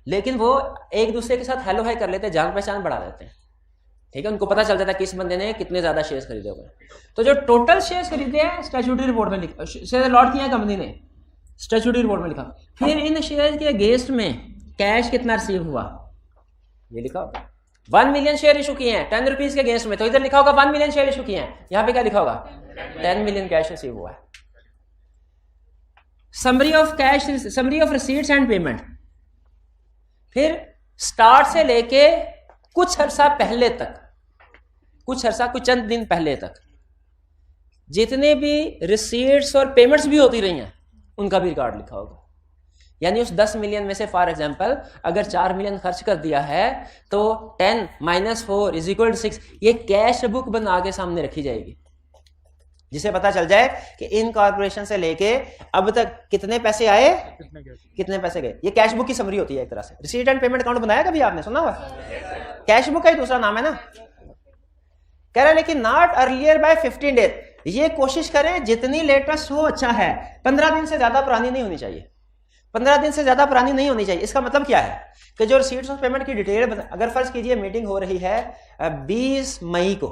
लेकिन वो एक दूसरे के साथ हेलो हाय कर लेते हैं, जान पहचान बढ़ा देते हैं, ठीक है, उनको पता चल जाता है किस बंदे ने कितने ज्यादा शेयर्स खरीदे हुए। तो जो टोटल शेयर्स खरीदे हैं स्टैट्यूटरी रिपोर्ट में लिखा, शेयर अलॉट किया है कंपनी ने, स्टैट्यूटरी रिपोर्ट में लिखा। फिर इन शेयर के अगेंस्ट में कैश कितना रिसीव हुआ ये लिखा होगा। 1 मिलियन शेयर इशू किए हैं 10 रुपीज के अगेंस्ट में, तो इधर लिखा होगा 1 मिलियन शेयर इशू किए हैं, यहां पे क्या लिखा होगा 10 मिलियन कैश रिसीव हुआ है। Summary of cash, summary of receipts and payment, फिर स्टार्ट से लेके कुछ अर्सा पहले तक कुछ अर्सा, कुछ चंद दिन पहले तक जितने भी रिसीट्स और पेमेंट्स भी होती रही हैं उनका भी रिकॉर्ड लिखा होगा। यानी उस 10 मिलियन में से फॉर एग्जांपल अगर 4 मिलियन खर्च कर दिया है तो 10 - 4 = 6, ये कैश बुक बना के सामने रखी जाएगी, जिसे पता चल जाए कि इन कॉर्पोरेशन से लेके अब तक कितने पैसे आए, कितने पैसे गए। ये कैश बुक की समरी होती है एक तरह से। रिसीट एंड पेमेंट अकाउंट बनाया कभी आपने, सुना हुआ? कैश बुक का ही दूसरा नाम है ना। कह रहा है लेकिन नॉट अर्लियर बाय 15 डेज, ये कोशिश करें जितनी लेटेस्ट हो अच्छा है, 15 दिन से ज्यादा पुरानी नहीं होनी चाहिए। 15 दिन से ज्यादा पुरानी नहीं होनी चाहिए। इसका मतलब क्या है कि जो रिसीट्स ऑफ पेमेंट की डिटेल, अगर फर्ज कीजिए मीटिंग हो रही है 20 मई को,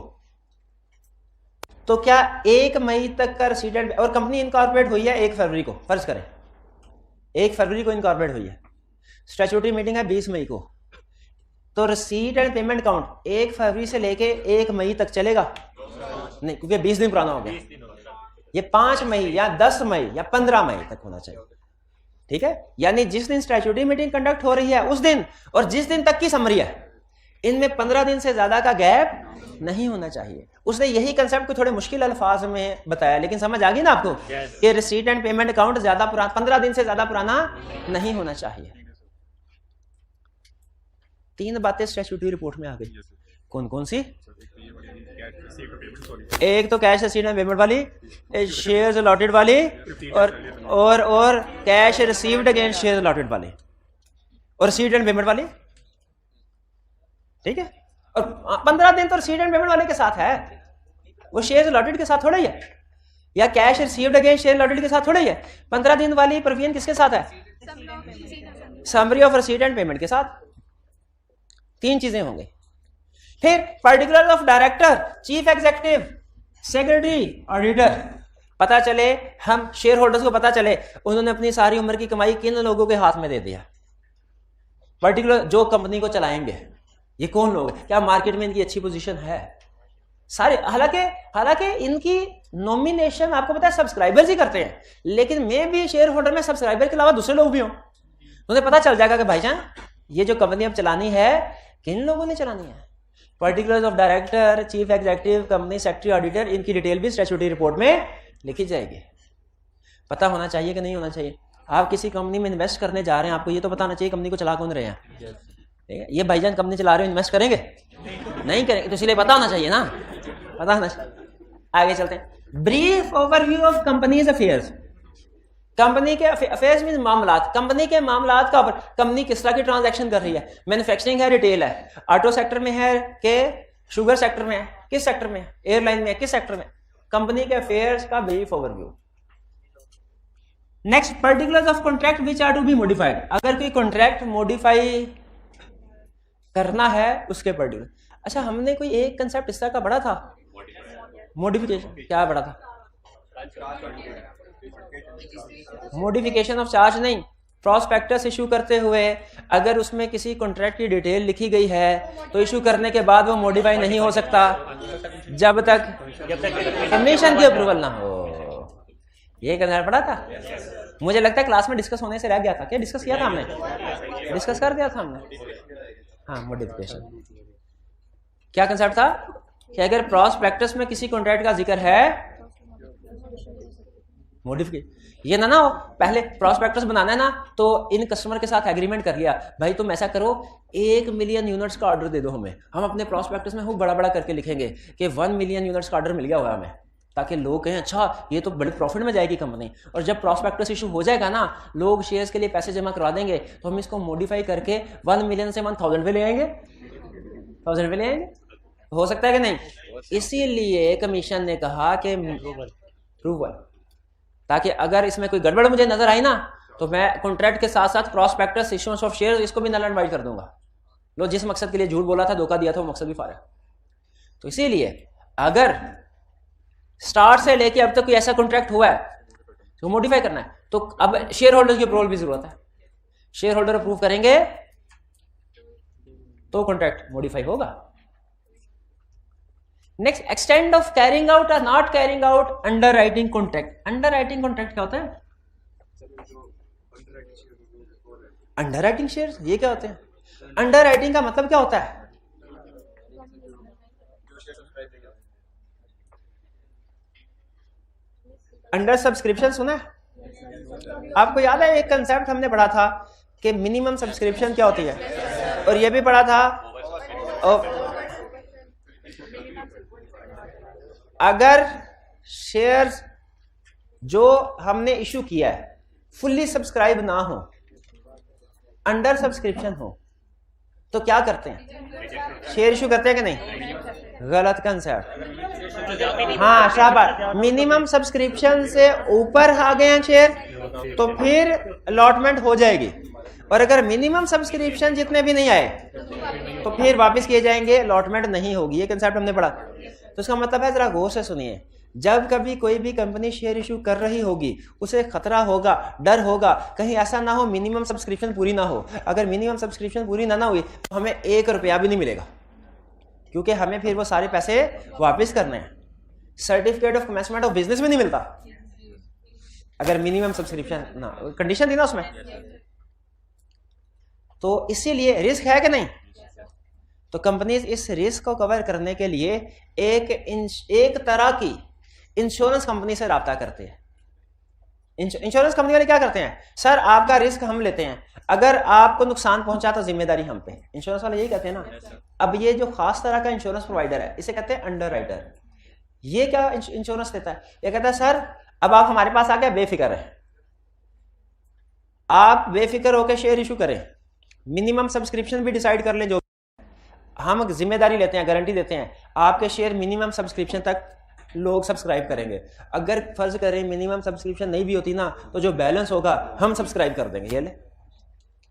तो क्या 1 मई तक का रिसीट एंड, और कंपनी इनकॉर्पोरेट हुई है 1 फरवरी को, फर्ज करें 1 फरवरी को इनकॉर्पोरेट हुई है, स्टैट्यूटरी मीटिंग है 20 मई को, तो रिसीट एंड पेमेंट अकाउंट 1 फरवरी से लेके 1 मई तक चलेगा नहीं, क्योंकि 20 दिन पुराना हो गया। ये 5 मई या 10 मई या 15 मई तक होना चाहिए, ठीक है। यानी जिस दिन स्टैट्यूटरी मीटिंग कंडक्ट हो रही है उस दिन और जिस दिन तक की समरी है, इनमें 15 दिन से ज्यादा का गैप नहीं होना चाहिए। उसने यही कंसेप्ट को थोड़े मुश्किल अल्फाज में बताया, लेकिन समझ आ गई ना आपको कि रिसीट एंड पेमेंट अकाउंट ज्यादा पुराना, 15 दिन से ज्यादा पुराना नहीं होना चाहिए। 3 बातें स्टैट्यूटरी रिपोर्ट में आ गई। कौन कौन सी? एक तो कैश रिसीट एंड पेमेंट वाली, शेयर्स अलॉटेड वाली, और cash received against shares allotted वाली, और रिसीट एंड पेमेंट वाली, ठीक है। और 15 दिन तो रिसीट एंड पेमेंट वाले के साथ है, वो शेयर्स अलॉटेड के साथ थोड़ा ही है, या cash received against share allotted के साथ थोड़ा ही है। 15 दिन वाली परवीन किसके साथ है? Summary of receipt and payment के साथ। 3 चीजें होंगी। फिर particular of director, chief executive, secretary, auditor, पता चले, हम शेयर होल्डर्स को पता चले उन्होंने अपनी सारी उम्र की कमाई किन लोगों के हाथ में दे दिया। पर्टिकुलर जो कंपनी को चलाएंगे, ये कौन लोग हैं, क्या मार्केट में इनकी अच्छी पोजीशन है, सारे। हालांकि इनकी नॉमिनेशन आपको पता है सब्सक्राइबर्स ही करते हैं, लेकिन मैं भी शेयर होल्डर में सब्सक्राइबर के अलावा दूसरे लोग भी हों, उन्हें पता चल जाएगा कि भाईजान ये जो कंपनी अब चलानी है किन लोगों ने चलानी है। Particulars of director, chief executive, company secretary, auditor, इनकी डिटेल भी स्टैट्यूटरी रिपोर्ट में लिखी जाएगी। पता होना चाहिए कि नहीं होना चाहिए। आप किसी कंपनी में इन्वेस्ट करने जा रहे हैं, आपको ये तो पता होना चाहिए कंपनी को चला कौन रहे हैं, ठीक है। ये भाईजान कंपनी चला रहे हो, इन्वेस्ट करेंगे नहीं करेंगे, तो इसलिए पता होना चाहिए ना, पता होना चाहिए। आगे चलते हैं। Brief overview of companies affairs. Company के अफेयर्स मीन मामलात, कंपनी के मामलात का कंपनी किस तरह की ट्रांजैक्शन कर रही है, मैन्युफैक्चरिंग है, रिटेल है, ऑटो सेक्टर में है के शुगर सेक्टर में है, किस सेक्टर में है, एयरलाइन में है, किस सेक्टर में, कंपनी के अफेयर्स का brief overview. Next, particulars of contract which are to be modified. अगर कोई कॉन्ट्रैक्ट मॉडिफाई करना है उसके पर्टिकुलर। अच्छा, हमने कोई एक कंसेप्ट इस तरह का पढ़ा था, मॉडिफिकेशन, क्या पढ़ा था? मॉडिफिकेशन ऑफ चार्ज नहीं, प्रॉस्पेक्टस इशू करते हुए अगर उसमें किसी कॉन्ट्रैक्ट की डिटेल लिखी गई है तो इशू करने के बाद वो मॉडिफाई नहीं हो सकता जब तक कमीशन की अप्रूवल ना हो। ये कंसेप्ट पढ़ा था, मुझे लगता है क्लास में डिस्कस होने से रह गया था। क्या डिस्कस किया था हमने? डिस्कस कर दिया था हमने, हाँ। मॉडिफिकेशन क्या कंसेप्ट था कि अगर प्रॉस्पेक्टस में किसी कॉन्ट्रैक्ट का जिक्र है, मॉडिफिकेशन ये ना हो, पहले प्रॉस्पेक्टस बनाना है ना तो इन कस्टमर के साथ एग्रीमेंट कर लिया, भाई तुम ऐसा करो 1 मिलियन यूनिट्स का ऑर्डर दे दो हमें, हम अपने प्रॉस्पेक्टस में खूब बड़ा बड़ा करके लिखेंगे कि 1 मिलियन यूनिट्स का ऑर्डर मिल गया होगा हमें, ताकि लोग कहें अच्छा ये तो बड़े प्रॉफिट में जाएगी कंपनी। और जब प्रॉस्पेक्टस इशू हो जाएगा ना, लोग शेयर्स के लिए पैसे जमा करवा देंगे, तो हम इसको मॉडिफाई करके 1 मिलियन से 1000 पे ले आएंगे, 1000 पे ले आएंगे। हो सकता है कि नहीं? इसीलिए कमीशन ने कहा कि अप्रूवल, ताकि अगर इसमें कोई गड़बड़ मुझे नजर आई ना तो मैं कॉन्ट्रैक्ट के साथ साथ प्रॉस्पेक्टस, इश्यूएंस ऑफ शेयर्स, इसको भी नल एंड वाइड कर दूंगा। लो, जिस मकसद के लिए झूठ बोला था, धोखा दिया था, वो मकसद भी फारिग। तो इसीलिए अगर स्टार्ट से लेके अब तक कोई ऐसा कॉन्ट्रैक्ट हुआ है तो मॉडिफाई करना है, तो अब शेयर होल्डर की अप्रूवल भी जरूरत है। शेयर होल्डर अप्रूव करेंगे तो कॉन्ट्रैक्ट मॉडिफाई होगा। Next, extend of carrying out और not carrying out under writing contract. Under writing contract क्या होता है? अंडर राइटिंग शेयर, ये क्या होते हैं? अंडर राइटिंग का मतलब क्या होता है? अंडर सब्सक्रिप्शन सुना है? आपको याद है एक कंसेप्ट हमने पढ़ा था कि मिनिमम सब्सक्रिप्शन क्या होती है, और ये भी पढ़ा था अगर शेयर्स जो हमने इशू किया है फुल्ली सब्सक्राइब ना हो, अंडर सब्सक्रिप्शन हो, तो क्या करते हैं? शेयर इशू करते हैं कि नहीं? गलत कंसेप्ट। हाँ शाबाश, मिनिमम सब्सक्रिप्शन से ऊपर आ गए हैं शेयर तो फिर अलॉटमेंट हो जाएगी, और अगर मिनिमम सब्सक्रिप्शन जितने भी नहीं आए तो फिर वापस किए जाएंगे, अलॉटमेंट नहीं होगी। ये कंसेप्ट हमने पढ़ा। तो इसका मतलब है, जरा गौर से सुनिए, जब कभी कोई भी कंपनी शेयर इशू कर रही होगी उसे खतरा होगा, डर होगा, कहीं ऐसा ना हो मिनिमम सब्सक्रिप्शन पूरी ना हो। अगर मिनिमम सब्सक्रिप्शन पूरी ना हुई तो हमें 1 रुपया भी नहीं मिलेगा, क्योंकि हमें फिर वो सारे पैसे वापस करने हैं। Certificate of commencement of business में नहीं मिलता अगर मिनिमम सब्सक्रिप्शन ना, कंडीशन थी ना उसमें। तो इसीलिए रिस्क है कि नहीं? तो कंपनीज इस रिस्क को कवर करने के लिए एक तरह की इंश्योरेंस कंपनी से राब्ता करते हैं। इंश्योरेंस कंपनी वाले क्या करते हैं? सर आपका रिस्क हम लेते हैं, अगर आपको नुकसान पहुंचा तो जिम्मेदारी हम पे। इंश्योरेंस वाले यही कहते हैं ना। अब ये जो खास तरह का इंश्योरेंस प्रोवाइडर है इसे कहते हैं अंडर राइटर। ये क्या इंश्योरेंस देता है? ये कहता है सर अब आप हमारे पास आके बेफिक्र है, आप बेफिक्र होकर शेयर इशू करें, मिनिमम सब्सक्रिप्शन भी डिसाइड कर लें, जो हम जिम्मेदारी लेते हैं, गारंटी देते हैं आपके शेयर मिनिमम सब्सक्रिप्शन तक लोग सब्सक्राइब करेंगे। अगर फर्ज करें मिनिमम सब्सक्रिप्शन नहीं भी होती ना तो जो बैलेंस होगा हम सब्सक्राइब कर देंगे। ये ले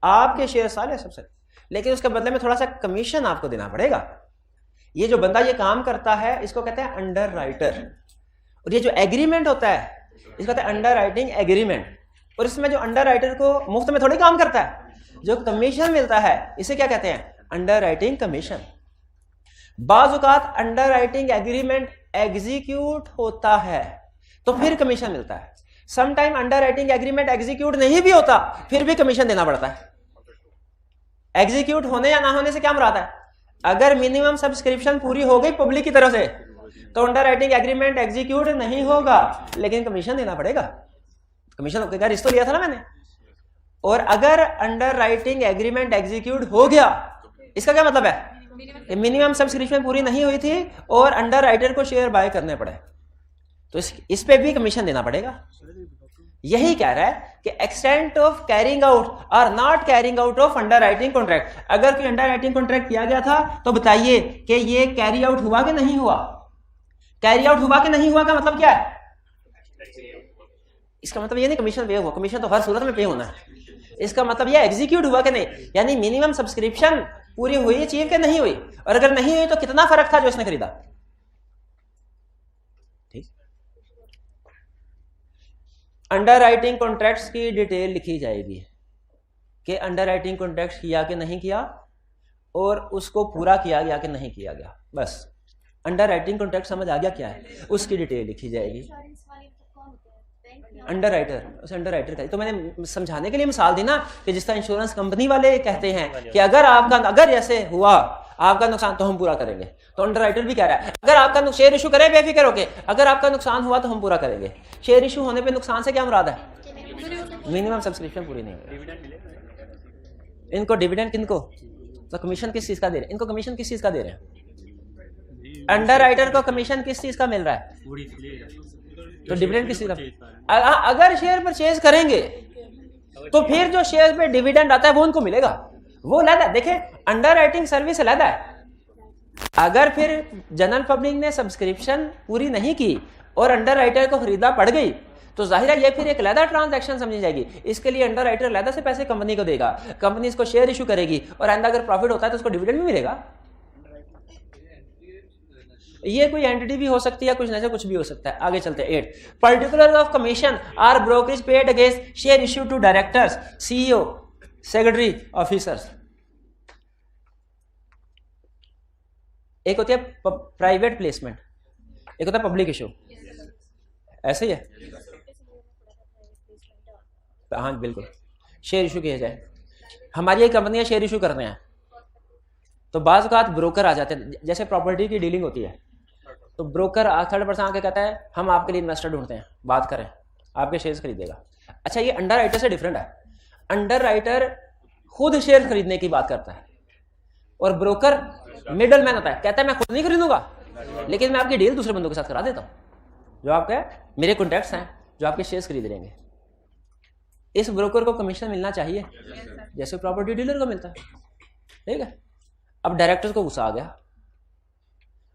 आपके शेयर सारे सब्सक्राइब, लेकिन उसके बदले में थोड़ा सा कमीशन आपको देना पड़ेगा। ये जो बंदा ये काम करता है इसको कहते हैं अंडर राइटर, और ये जो एग्रीमेंट होता है इसको कहते हैं अंडर राइटिंग एग्रीमेंट। और इसमें जो अंडर राइटर को मुफ्त में थोड़ी काम करता है, जो कमीशन मिलता है इसे क्या कहते हैं? Under writing commission. बाज़ औक़ात अंडर राइटिंग एग्रीमेंट एग्जीक्यूट होता है तो फिर कमीशन मिलता है। Some time underwriting agreement execute नहीं भी होता फिर भी कमीशन देना पड़ता है। एग्जीक्यूट होने या ना होने से क्या मुराद है? अगर मिनिमम सब्सक्रिप्शन पूरी हो गई पब्लिक की तरफ से तो अंडर राइटिंग एग्रीमेंट एग्जीक्यूट नहीं होगा, लेकिन कमीशन देना पड़ेगा। कमीशन रिश्त तो लिया था ना मैंने। और अगर अंडर राइटिंग एग्रीमेंट एग्जीक्यूट हो गया, इसका क्या मतलब है? मिनिमम सब्सक्रिप्शन पूरी नहीं हुई थी और अंडर राइटर को शेयर बाय करने पड़े, तो इस पे भी कमीशन देना पड़ेगा। यही कह रहा है कि एक्सटेंट ऑफ कैरिंग आउट और not carrying out of under writing contract. अगर कोई अंडर राइटिंग कॉन्ट्रैक्ट किया गया था तो बताइए कि ये कैरी आउट हुआ कि नहीं हुआ? कैरी आउट हुआ कि नहीं हुआ का मतलब क्या है? इसका मतलब ये नहीं कमीशन पे हुआ, कमीशन तो हर सूरत में पे होना है। इसका मतलब ये एग्जीक्यूट हुआ कि नहीं, यानी मिनिमम सब्सक्रिप्शन पूरी हुई अचीव कि नहीं हुई, और अगर नहीं हुई तो कितना फर्क था जो इसने खरीदा। ठीक, अंडर राइटिंग कॉन्ट्रैक्ट्स की डिटेल लिखी जाएगी कि अंडर राइटिंग कॉन्ट्रैक्ट किया कि नहीं किया और उसको पूरा किया गया कि नहीं किया गया। बस अंडर राइटिंग कॉन्ट्रैक्ट समझ आ गया क्या है, उसकी डिटेल लिखी जाएगी। अंडर राइटर, उस अंडर राइटर का तो मैंने समझाने के लिए मिसाल दी ना कि जिस तरह इंश्योरेंस कंपनी वाले कहते हैं कि अगर ऐसे हुआ आपका नुकसान तो हम पूरा करेंगे, तो अंडर राइटर भी कह रहा है अगर आपका शेयर इशू करें बेफिक्र होके, अगर आपका नुकसान हुआ तो हम पूरा करेंगे। शेयर इशू होने पे नुकसान से क्या मुराद है? मिनिमम सब्सक्रिप्शन पूरी नहीं हुई। इनको डिविडेंड किनको, तो कमीशन किस चीज का दे रहे हैं? इनको कमीशन किस चीज का दे रहे हैं? अंडर राइटर को कमीशन किस चीज का मिल रहा है? तो डिविडेंड किस चीज का? अगर शेयर परचेज करेंगे तो फिर जो शेयर पे डिविडेंड आता है वो उनको मिलेगा, वो अलग है। देखिए अंडर राइटिंग सर्विस अलग है। अगर फिर जनरल पब्लिक ने सब्सक्रिप्शन पूरी नहीं की और अंडर राइटर को खरीदा पड़ गई तो जाहिर है ये फिर एक अलग ट्रांजैक्शन समझी जाएगी। इसके लिए अंडर राइटर अलग से पैसे कंपनी को देगा, कंपनी इसको शेयर इशू करेगी और आइंदा अगर प्रॉफिट होता है तो उसको डिविडेंड भी मिलेगा। ये कोई एंटिटी भी हो सकती है, कुछ नहीं, कुछ भी हो सकता है। आगे चलते हैं। 8 particular of commission or brokerage paid against share issue to directors, CEO, secretary, officers. एक होती है प्राइवेट प्लेसमेंट, एक होता है पब्लिक इशू। ऐसे ही है? हाँ बिल्कुल, शेयर इशू किया जाए। हमारी एक कंपनी शेयर इशू करते हैं तो बाज़ औक़ात ब्रोकर आ जाते हैं, जैसे प्रॉपर्टी की डीलिंग होती है तो ब्रोकर थर्ड पर्सन आके कहता है हम आपके लिए इन्वेस्टर ढूंढते हैं, बात करें, आपके शेयर्स खरीदेगा। अच्छा, ये अंडर राइटर से डिफरेंट है। अंडर राइटर खुद शेयर खरीदने की बात करता है और ब्रोकर मिडल मैन होता है, कहता है मैं खुद नहीं खरीदूंगा लेकिन मैं आपकी डील दूसरे बंदों के साथ करा देता हूं जो आपके मेरे कॉन्टैक्ट्स हैं जो आपके शेयर्स खरीद लेंगे। इस ब्रोकर को कमीशन मिलना चाहिए जैसे प्रॉपर्टी डीलर को मिलता है, ठीक है। अब डायरेक्टर्स को गुस्सा आ गया,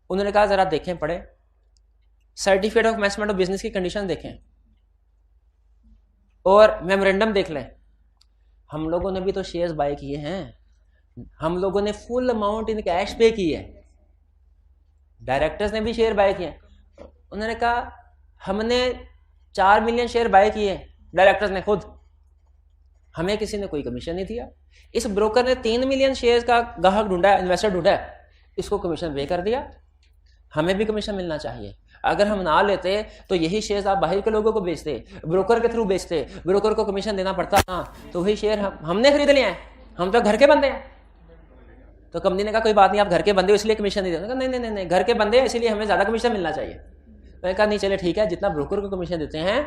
उन्होंने कहा जरा देखें, पढ़े certificate of commencement of business की कंडीशन देखें और मेमोरेंडम देख लें। हम लोगों ने भी तो शेयर्स बाय किए हैं, हम लोगों ने फुल अमाउंट इन कैश पे की है, डायरेक्टर्स ने भी शेयर बाय किए। उन्होंने कहा हमने 4 मिलियन शेयर बाय किए, डायरेक्टर्स ने खुद, हमें किसी ने कोई कमीशन नहीं दिया। इस ब्रोकर ने 3 मिलियन शेयर्स का ग्राहक ढूंढा, इन्वेस्टर ढूंढा, इसको कमीशन पे कर दिया, हमें भी कमीशन मिलना चाहिए। अगर हम ना लेते तो यही शेयर्स आप बाहर के लोगों को बेचते, ब्रोकर के थ्रू बेचते, ब्रोकर को कमीशन देना पड़ता ना, तो वही शेयर हमने खरीद लिए हैं, हम तो घर के बंदे हैं। तो कंपनी ने कहा कोई बात नहीं, आप घर के बंदे हो इसलिए कमीशन नहीं देते। नहीं नहीं नहीं, घर के बंदे हैं इसलिए हमें ज्यादा कमीशन मिलना चाहिए। मैंने कहा नहीं चले ठीक है, जितना ब्रोकर को कमीशन देते हैं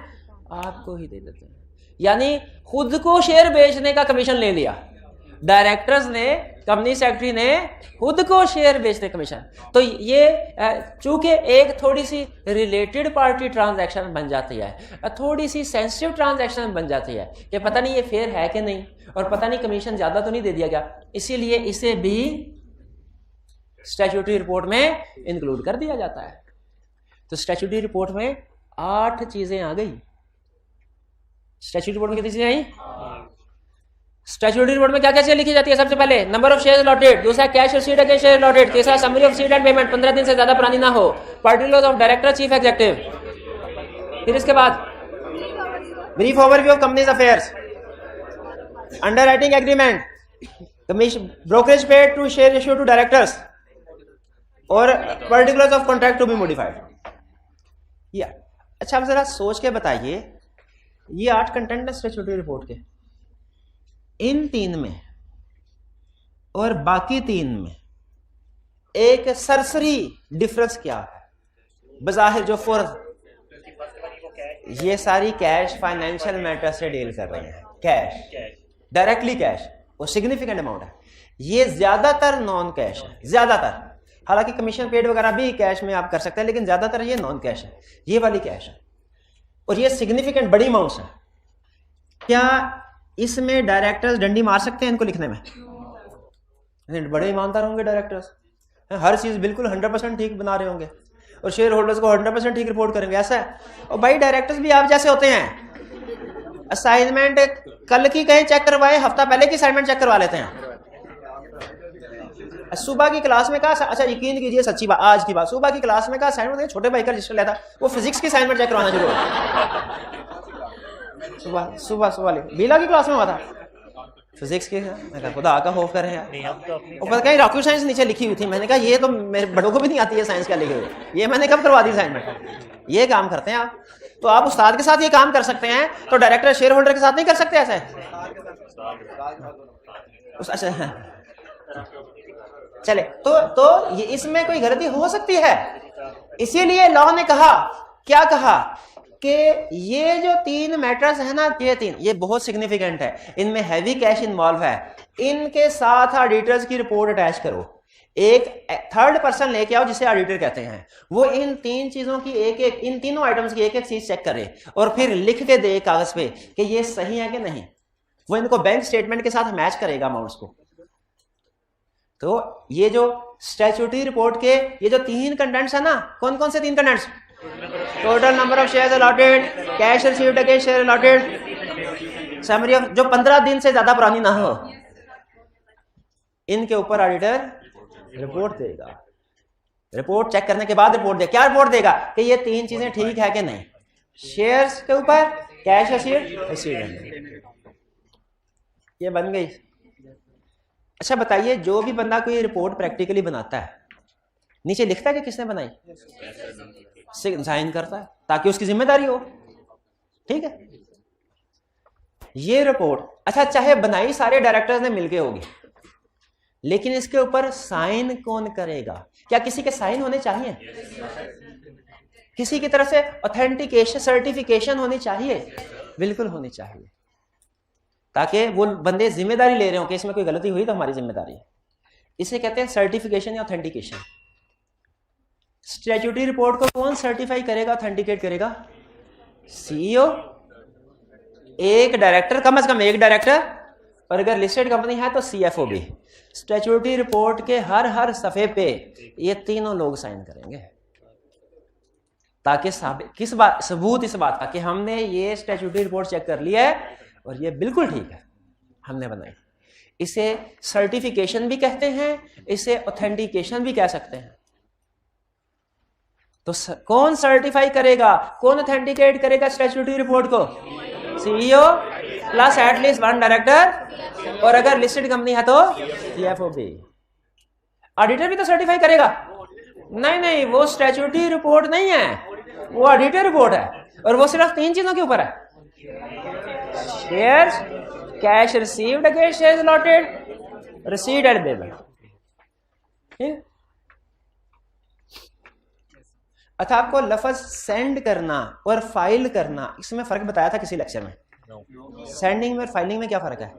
आपको ही दे देते हैं। यानी खुद को शेयर बेचने का कमीशन ले लिया डायरेक्टर्स ने, कंपनी सेक्रेटरी ने खुद को शेयर बेचने कमीशन। तो ये चूंकि एक थोड़ी सी रिलेटेड पार्टी ट्रांजैक्शन बन जाती है, थोड़ी सी सेंसिटिव ट्रांजैक्शन बन जाती है कि पता नहीं ये फेयर है कि नहीं और पता नहीं कमीशन ज्यादा तो नहीं दे दिया गया, इसीलिए इसे भी स्टैट्यूटरी रिपोर्ट में इंक्लूड कर दिया जाता है। तो स्टैट्यूटरी रिपोर्ट में 8 चीजें आ गई। स्टैट्यूटरी रिपोर्ट में कितनी चीजें आई? स्टैट्यूटरी रिपोर्ट में क्या क्या चीजें लिखी जाती है? सबसे पहले नंबर ऑफ शेयर्स अलॉटेड, दूसरा cash received against share allotted, तीसरा summary of received and payment 15 दिन से ज्यादा पुरानी ना हो, particulars of director chief executive, फिर इसके बाद brief overview of companies affairs, underwriting agreement, commission brokerage paid to share issue to directors और particulars of contract to be modified. या अच्छा, आप जरा सोच के बताइए, ये 8 कंटेंट है स्टैट्यूटरी रिपोर्ट के, इन 3 में और बाकी 3 में एक सरसरी डिफरेंस क्या है? बज़ाहिर जो ये सारी कैश फाइनेंशियल मैटर से डील कर रहे हैं, कैश डायरेक्टली कैश और सिग्निफिकेंट अमाउंट है। ये ज्यादातर नॉन कैश है, ज्यादातर, हालांकि कमीशन पेड वगैरह भी कैश में आप कर सकते हैं, लेकिन ज्यादातर ये नॉन कैश है, ये वाली कैश है और ये सिग्निफिकेंट बड़ी अमाउंट्स है। क्या इसमें डायरेक्टर्स डंडी मार सकते हैं इनको लिखने में? बड़े ईमानदार होंगे डायरेक्टर्स, हर चीज बिल्कुल 100% ठीक बना रहे होंगे और शेयर होल्डर्स को 100% ठीक रिपोर्ट करेंगे, ऐसा है। और भाई डायरेक्टर्स भी आप जैसे होते हैं, असाइनमेंट कल की कहीं चेक करवाए, हफ्ता पहले की असाइनमेंट चेक करवा लेते हैं। सुबह की क्लास में कहा, अच्छा यकीन कीजिए सच्ची बात, आज की बात, सुबह की क्लास में कहा असाइनमेंट छोटे भाई का रजिस्टर लिया था, वो फिजिक्स की असाइनमेंट चेक करवाना शुरू हो। सुबह बीला की क्लास में हुआ था फिजिक्स की, खुदा का खौफ करें यार। और पता कहीं रॉकेट साइंस नीचे लिखी हुई थी, मैंने कहा ये तो मेरे बड़ों को भी नहीं आती है साइंस क्या लिखी हुई, ये मैंने कब करवा दी असाइनमेंट। ये काम करते हैं आप, तो आप उस्ताद के साथ ये काम कर सकते हैं, तो डायरेक्टर शेयर होल्डर के साथ नहीं कर सकते ऐसे? अच्छा चले, तो ये इसमें कोई गलती हो सकती है, इसीलिए लॉ ने कहा, क्या कहा कि ये जो 3 मैटर्स है ना, ये बहुत सिग्निफिकेंट है, इनमें हैवी कैश इन्वॉल्व है, इनके साथ ऑडिटर्स की रिपोर्ट अटैच करो, एक थर्ड पर्सन लेके आओ जिसे ऑडिटर कहते हैं, वो इन 3 चीजों की इन तीनों आइटम्स की एक चीज चेक करे और फिर लिख के दे कागज पे कि ये सही है कि नहीं। वो इनको बैंक स्टेटमेंट के साथ मैच करेगा अमाउंट्स को। तो ये जो स्टैट्यूटरी रिपोर्ट के ये जो 3 कंटेंट्स है ना, कौन कौन से 3 contents? Total number of shares allotted, cash received against share allotted, summary of जो 15 दिन से ज्यादा पुरानी ना हो, इनके ऊपर ऑडिटर रिपोर्ट देगा। रिपोर्ट चेक करने के बाद रिपोर्ट देगा, क्या रिपोर्ट देगा कि ये 3 चीजें ठीक है कि नहीं, शेयर्स के ऊपर, कैश रिसीव्ड, ये बन गई। अच्छा बताइए, जो भी बंदा कोई रिपोर्ट प्रैक्टिकली बनाता है, नीचे लिखता है कि किसने बनाई, साइन करता है ताकि उसकी जिम्मेदारी हो, ठीक है। ये रिपोर्ट अच्छा चाहे बनाई सारे डायरेक्टर्स ने मिलके होगी, लेकिन इसके ऊपर साइन कौन करेगा? क्या किसी के साइन होने चाहिए? किसी की तरफ से ऑथेंटिकेशन सर्टिफिकेशन होनी चाहिए, बिल्कुल होनी चाहिए, ताकि वो बंदे जिम्मेदारी ले रहे हो कि इसमें कोई गलती हुई तो हमारी जिम्मेदारी है। इसे कहते हैं सर्टिफिकेशन या ऑथेंटिकेशन। स्टैट्यूटरी रिपोर्ट को कौन सर्टिफाई करेगा, ऑथेंटिकेट करेगा? सीईओ, एक डायरेक्टर, कम से कम एक डायरेक्टर, और अगर लिस्टेड कंपनी है तो सीएफओ भी। स्टैट्यूटरी रिपोर्ट के हर सफे पे ये तीनों लोग साइन करेंगे, ताकि किस बात सबूत इस बात का कि हमने ये स्टैट्यूटरी रिपोर्ट चेक कर लिया है और ये बिल्कुल ठीक है, हमने बनाई। इसे सर्टिफिकेशन भी कहते हैं, इसे ऑथेंटिकेशन भी कह सकते हैं। तो कौन सर्टिफाई करेगा, कौन ऑथेंटिकेट करेगा स्टैट्यूटरी रिपोर्ट को? CEO plus at least one director, और अगर लिस्टेड कंपनी है तो सीएफओ भी। ऑडिटर भी तो सर्टिफाई करेगा? नहीं, वो स्टैट्यूटरी रिपोर्ट नहीं है, वो ऑडिटर रिपोर्ट है, और वो सिर्फ 3 चीजों के ऊपर है: shares, cash received against shares allotted, received at payable. अच्छा, आपको लफ्ज सेंड करना और फाइल करना, इसमें फर्क बताया था किसी लेक्चर में? सेंडिंग में और फाइलिंग में क्या फर्क है?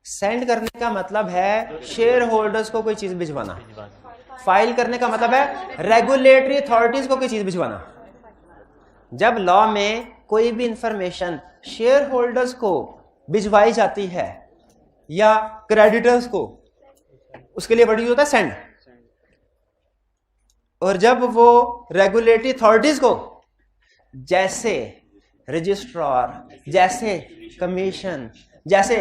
सेंड करने का मतलब है शेयर होल्डर्स को कोई चीज भिजवाना, फाइल करने का मतलब है रेगुलेटरी अथॉरिटीज को कोई चीज भिजवाना। जब लॉ में कोई भी इंफॉर्मेशन शेयर होल्डर्स को भिजवाई जाती है या क्रेडिटर्स को, उसके लिए वर्ड यूज होता है सेंड। और जब वो रेगुलेटरी अथॉरिटीज को, जैसे रजिस्ट्रार, जैसे कमीशन, जैसे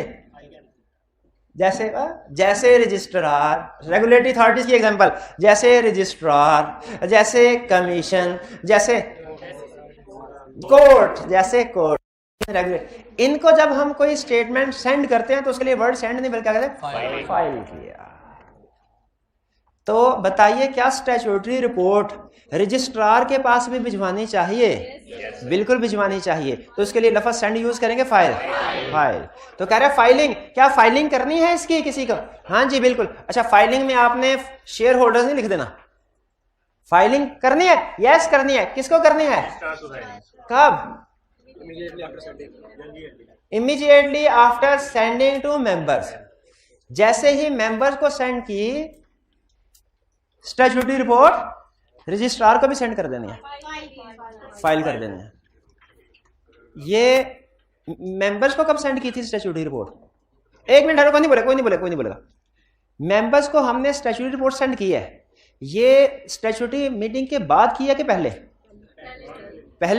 रजिस्ट्रार, रेगुलेटरी अथॉरिटीज की एग्जांपल, जैसे रजिस्ट्रार, जैसे कमीशन, जैसे कोर्ट, इनको जब हम कोई स्टेटमेंट सेंड करते हैं तो उसके लिए वर्ड सेंड नहीं बल्कि क्या कहते हैं? फाइल किया। तो बताइए, क्या स्टैट्यूटरी रिपोर्ट रजिस्ट्रार के पास भी भिजवानी चाहिए? बिल्कुल भिजवानी चाहिए। तो उसके लिए लफ्ज सेंड यूज करेंगे, फाइल। तो कह रहे हैं फाइलिंग, क्या फाइलिंग करनी है इसकी किसी को? हाँ जी बिल्कुल। अच्छा, फाइलिंग में आपने शेयर होल्डर्स नहीं लिख देना, फाइलिंग करनी है, यस करनी है। किसको करनी है? कब? Immediately after sending to members. जैसे ही मेंबर्स को सेंड की स्टैट्यूटरी रिपोर्ट, रजिस्ट्रार को भी सेंड कर देनी है, फाइल कर देनी है। ये मेंबर्स को कब सेंड की थी स्टैट्यूटरी रिपोर्ट? 1 मिनट, कोई नहीं बोलेगा। मेंबर्स को हमने स्टैट्यूटरी रिपोर्ट सेंड की है, ये स्टैट्यूटरी मीटिंग के बाद किया कि पहले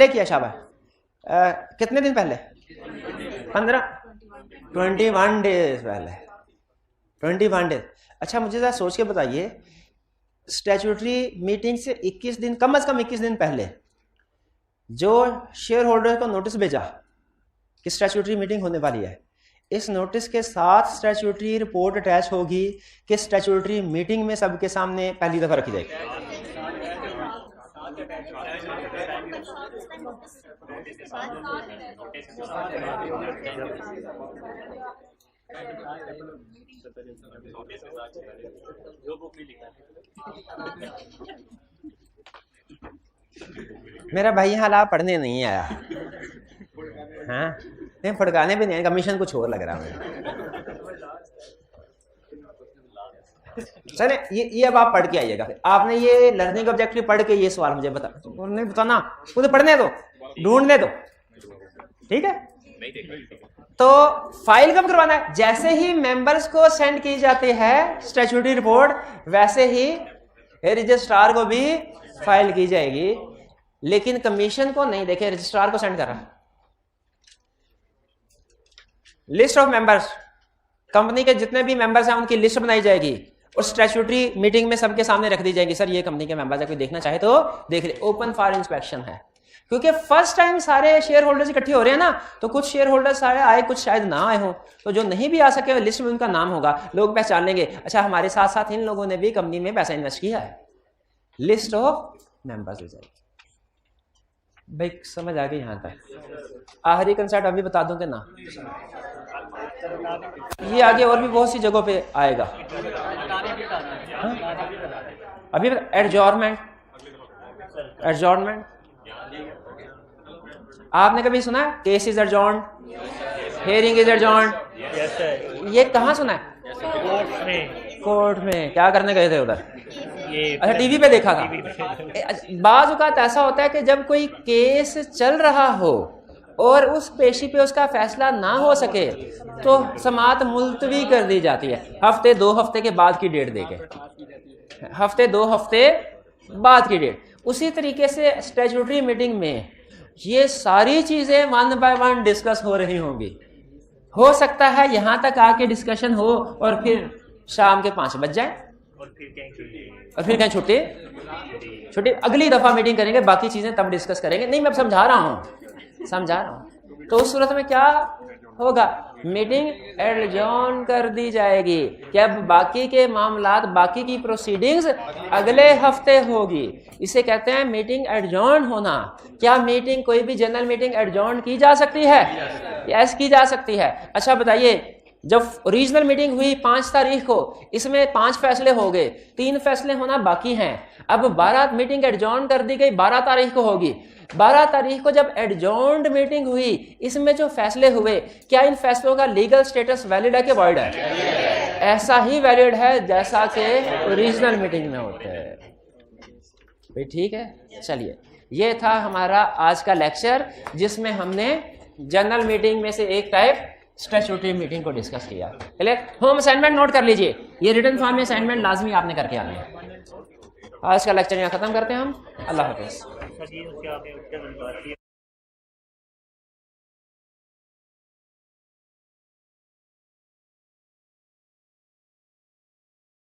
किया? शाबाश। कितने दिन पहले? 21 डेज पहले। 21 डेज। अच्छा, मुझे जरा सोच के बताइए, स्टैट्यूटरी मीटिंग से 21 दिन, कम से कम 21 दिन पहले जो शेयर होल्डर को नोटिस भेजा कि स्टैट्यूटरी मीटिंग होने वाली है, इस नोटिस के साथ स्टैट्यूटरी रिपोर्ट अटैच होगी कि स्टैट्यूटरी मीटिंग में सबके सामने पहली दफा रखी जाएगी? मेरा भाई यहाँ पढ़ने नहीं आया, हाँ, नहीं फड़काने भी नहीं, कमीशन कुछ और लग रहा है। चले, ये अब आप पढ़ के आइएगा। आपने ये लर्निंग ऑब्जेक्टिव पढ़ के ये सवाल मुझे नहीं बताना, मुझे पढ़ने दो, ढूंढने दो, ठीक है? तो फाइल कब करवाना है? जैसे ही मेंबर्स को सेंड की जाती है स्टैट्यूटरी रिपोर्ट, वैसे ही रजिस्ट्रार को भी फाइल की जाएगी। लेकिन कमीशन को नहीं, देखे रजिस्ट्रार को सेंड कर रहा। लिस्ट ऑफ मेंबर्स, कंपनी के जितने भी मेंबर्स हैं उनकी लिस्ट बनाई जाएगी और स्टैट्यूटरी मीटिंग में सबके सामने रख दी जाएगी। सर ये कंपनी के मेंबर्स है, कोई देखना चाहे तो देख ले, ओपन फॉर इंस्पेक्शन है। क्योंकि फर्स्ट टाइम सारे शेयर होल्डर्स इकट्ठे हो रहे हैं ना, तो कुछ शेयर होल्डर्स सारे आए, कुछ शायद ना आए हो, तो जो नहीं भी आ सके लिस्ट में उनका नाम होगा, लोग पहचान लेंगे, अच्छा हमारे साथ साथ इन लोगों ने भी कंपनी में पैसा इन्वेस्ट किया है। लिस्ट ऑफ मेंबर्स हो जाएगी। भाई समझ आ गई यहां तक? आखिरी कंसेप्ट अभी बता दूं कि ना? ये आगे और भी बहुत सी जगहों पे आएगा। हाँ? अभी एडजॉर्नमेंट, एडजॉर्नमेंट आपने कभी सुना है? केस इज एडजॉर्न्ड, हियरिंग इज एडजॉर्न्ड, ये कहाँ सुना है?
कोर्ट में।
कोर्ट में क्या करने गए थे उधर?
ये
अच्छा, टीवी पे देखा था। बाज़ औक़ात ऐसा होता है कि जब कोई केस चल रहा हो और उस पेशी पे उसका फैसला ना हो सके तो समाअत मुलतवी कर दी जाती है, हफ्ते 2 हफ्ते के बाद की डेट देके, हफ्ते 2 हफ्ते बाद की डेट। उसी तरीके से स्टैट्यूटरी मीटिंग में ये सारी चीज़ें 1 बाय 1 डिस्कस हो रही होंगी। हो सकता है यहाँ तक आके डिस्कशन हो और फिर शाम के 5 बज जाए और फिर कहीं छुट्टी छुट्टी, अगली दफ़ा मीटिंग करेंगे, बाकी चीज़ें तब डिस्कस करेंगे। नहीं, मैं समझा रहा हूँ। तो उस सूरत में क्या होगा? मीटिंग एडजॉर्न कर दी जाएगी कि अब बाकी के मामलात, बाकी की प्रोसीडिंग्स अगले हफ्ते होगी। इसे कहते हैं मीटिंग एडजॉर्न होना। क्या मीटिंग, कोई भी जनरल मीटिंग एडजॉर्न की जा सकती है? यस, की जा सकती है। अच्छा बताइए, जब रीजनल मीटिंग हुई 5 तारीख को, इसमें 5 फैसले हो गए, 3 फैसले होना बाकी हैं। अब 12 मीटिंग एडजॉर्न कर दी गई, 12 तारीख को होगी। 12 तारीख को जब एडजॉर्न्ड मीटिंग हुई, इसमें जो फैसले हुए, क्या इन फैसलों का लीगल स्टेटस वैलिड है कि वॉइड है? ऐसा ही वैलिड है जैसा कि रीजनल मीटिंग में होते हैं। भाई ठीक है, चलिए, ये था हमारा आज का लेक्चर जिसमें हमने जनरल मीटिंग में से एक टाइप स्टैट्यूटरी मीटिंग को डिस्कस किया। चलिए, होम असाइनमेंट नोट कर लीजिए, ये रिटन फॉर्म में असाइनमेंट लाजमी आपने करके आना है। आज का लेक्चर यहाँ खत्म करते हैं हम। अल्लाह हाफिज़।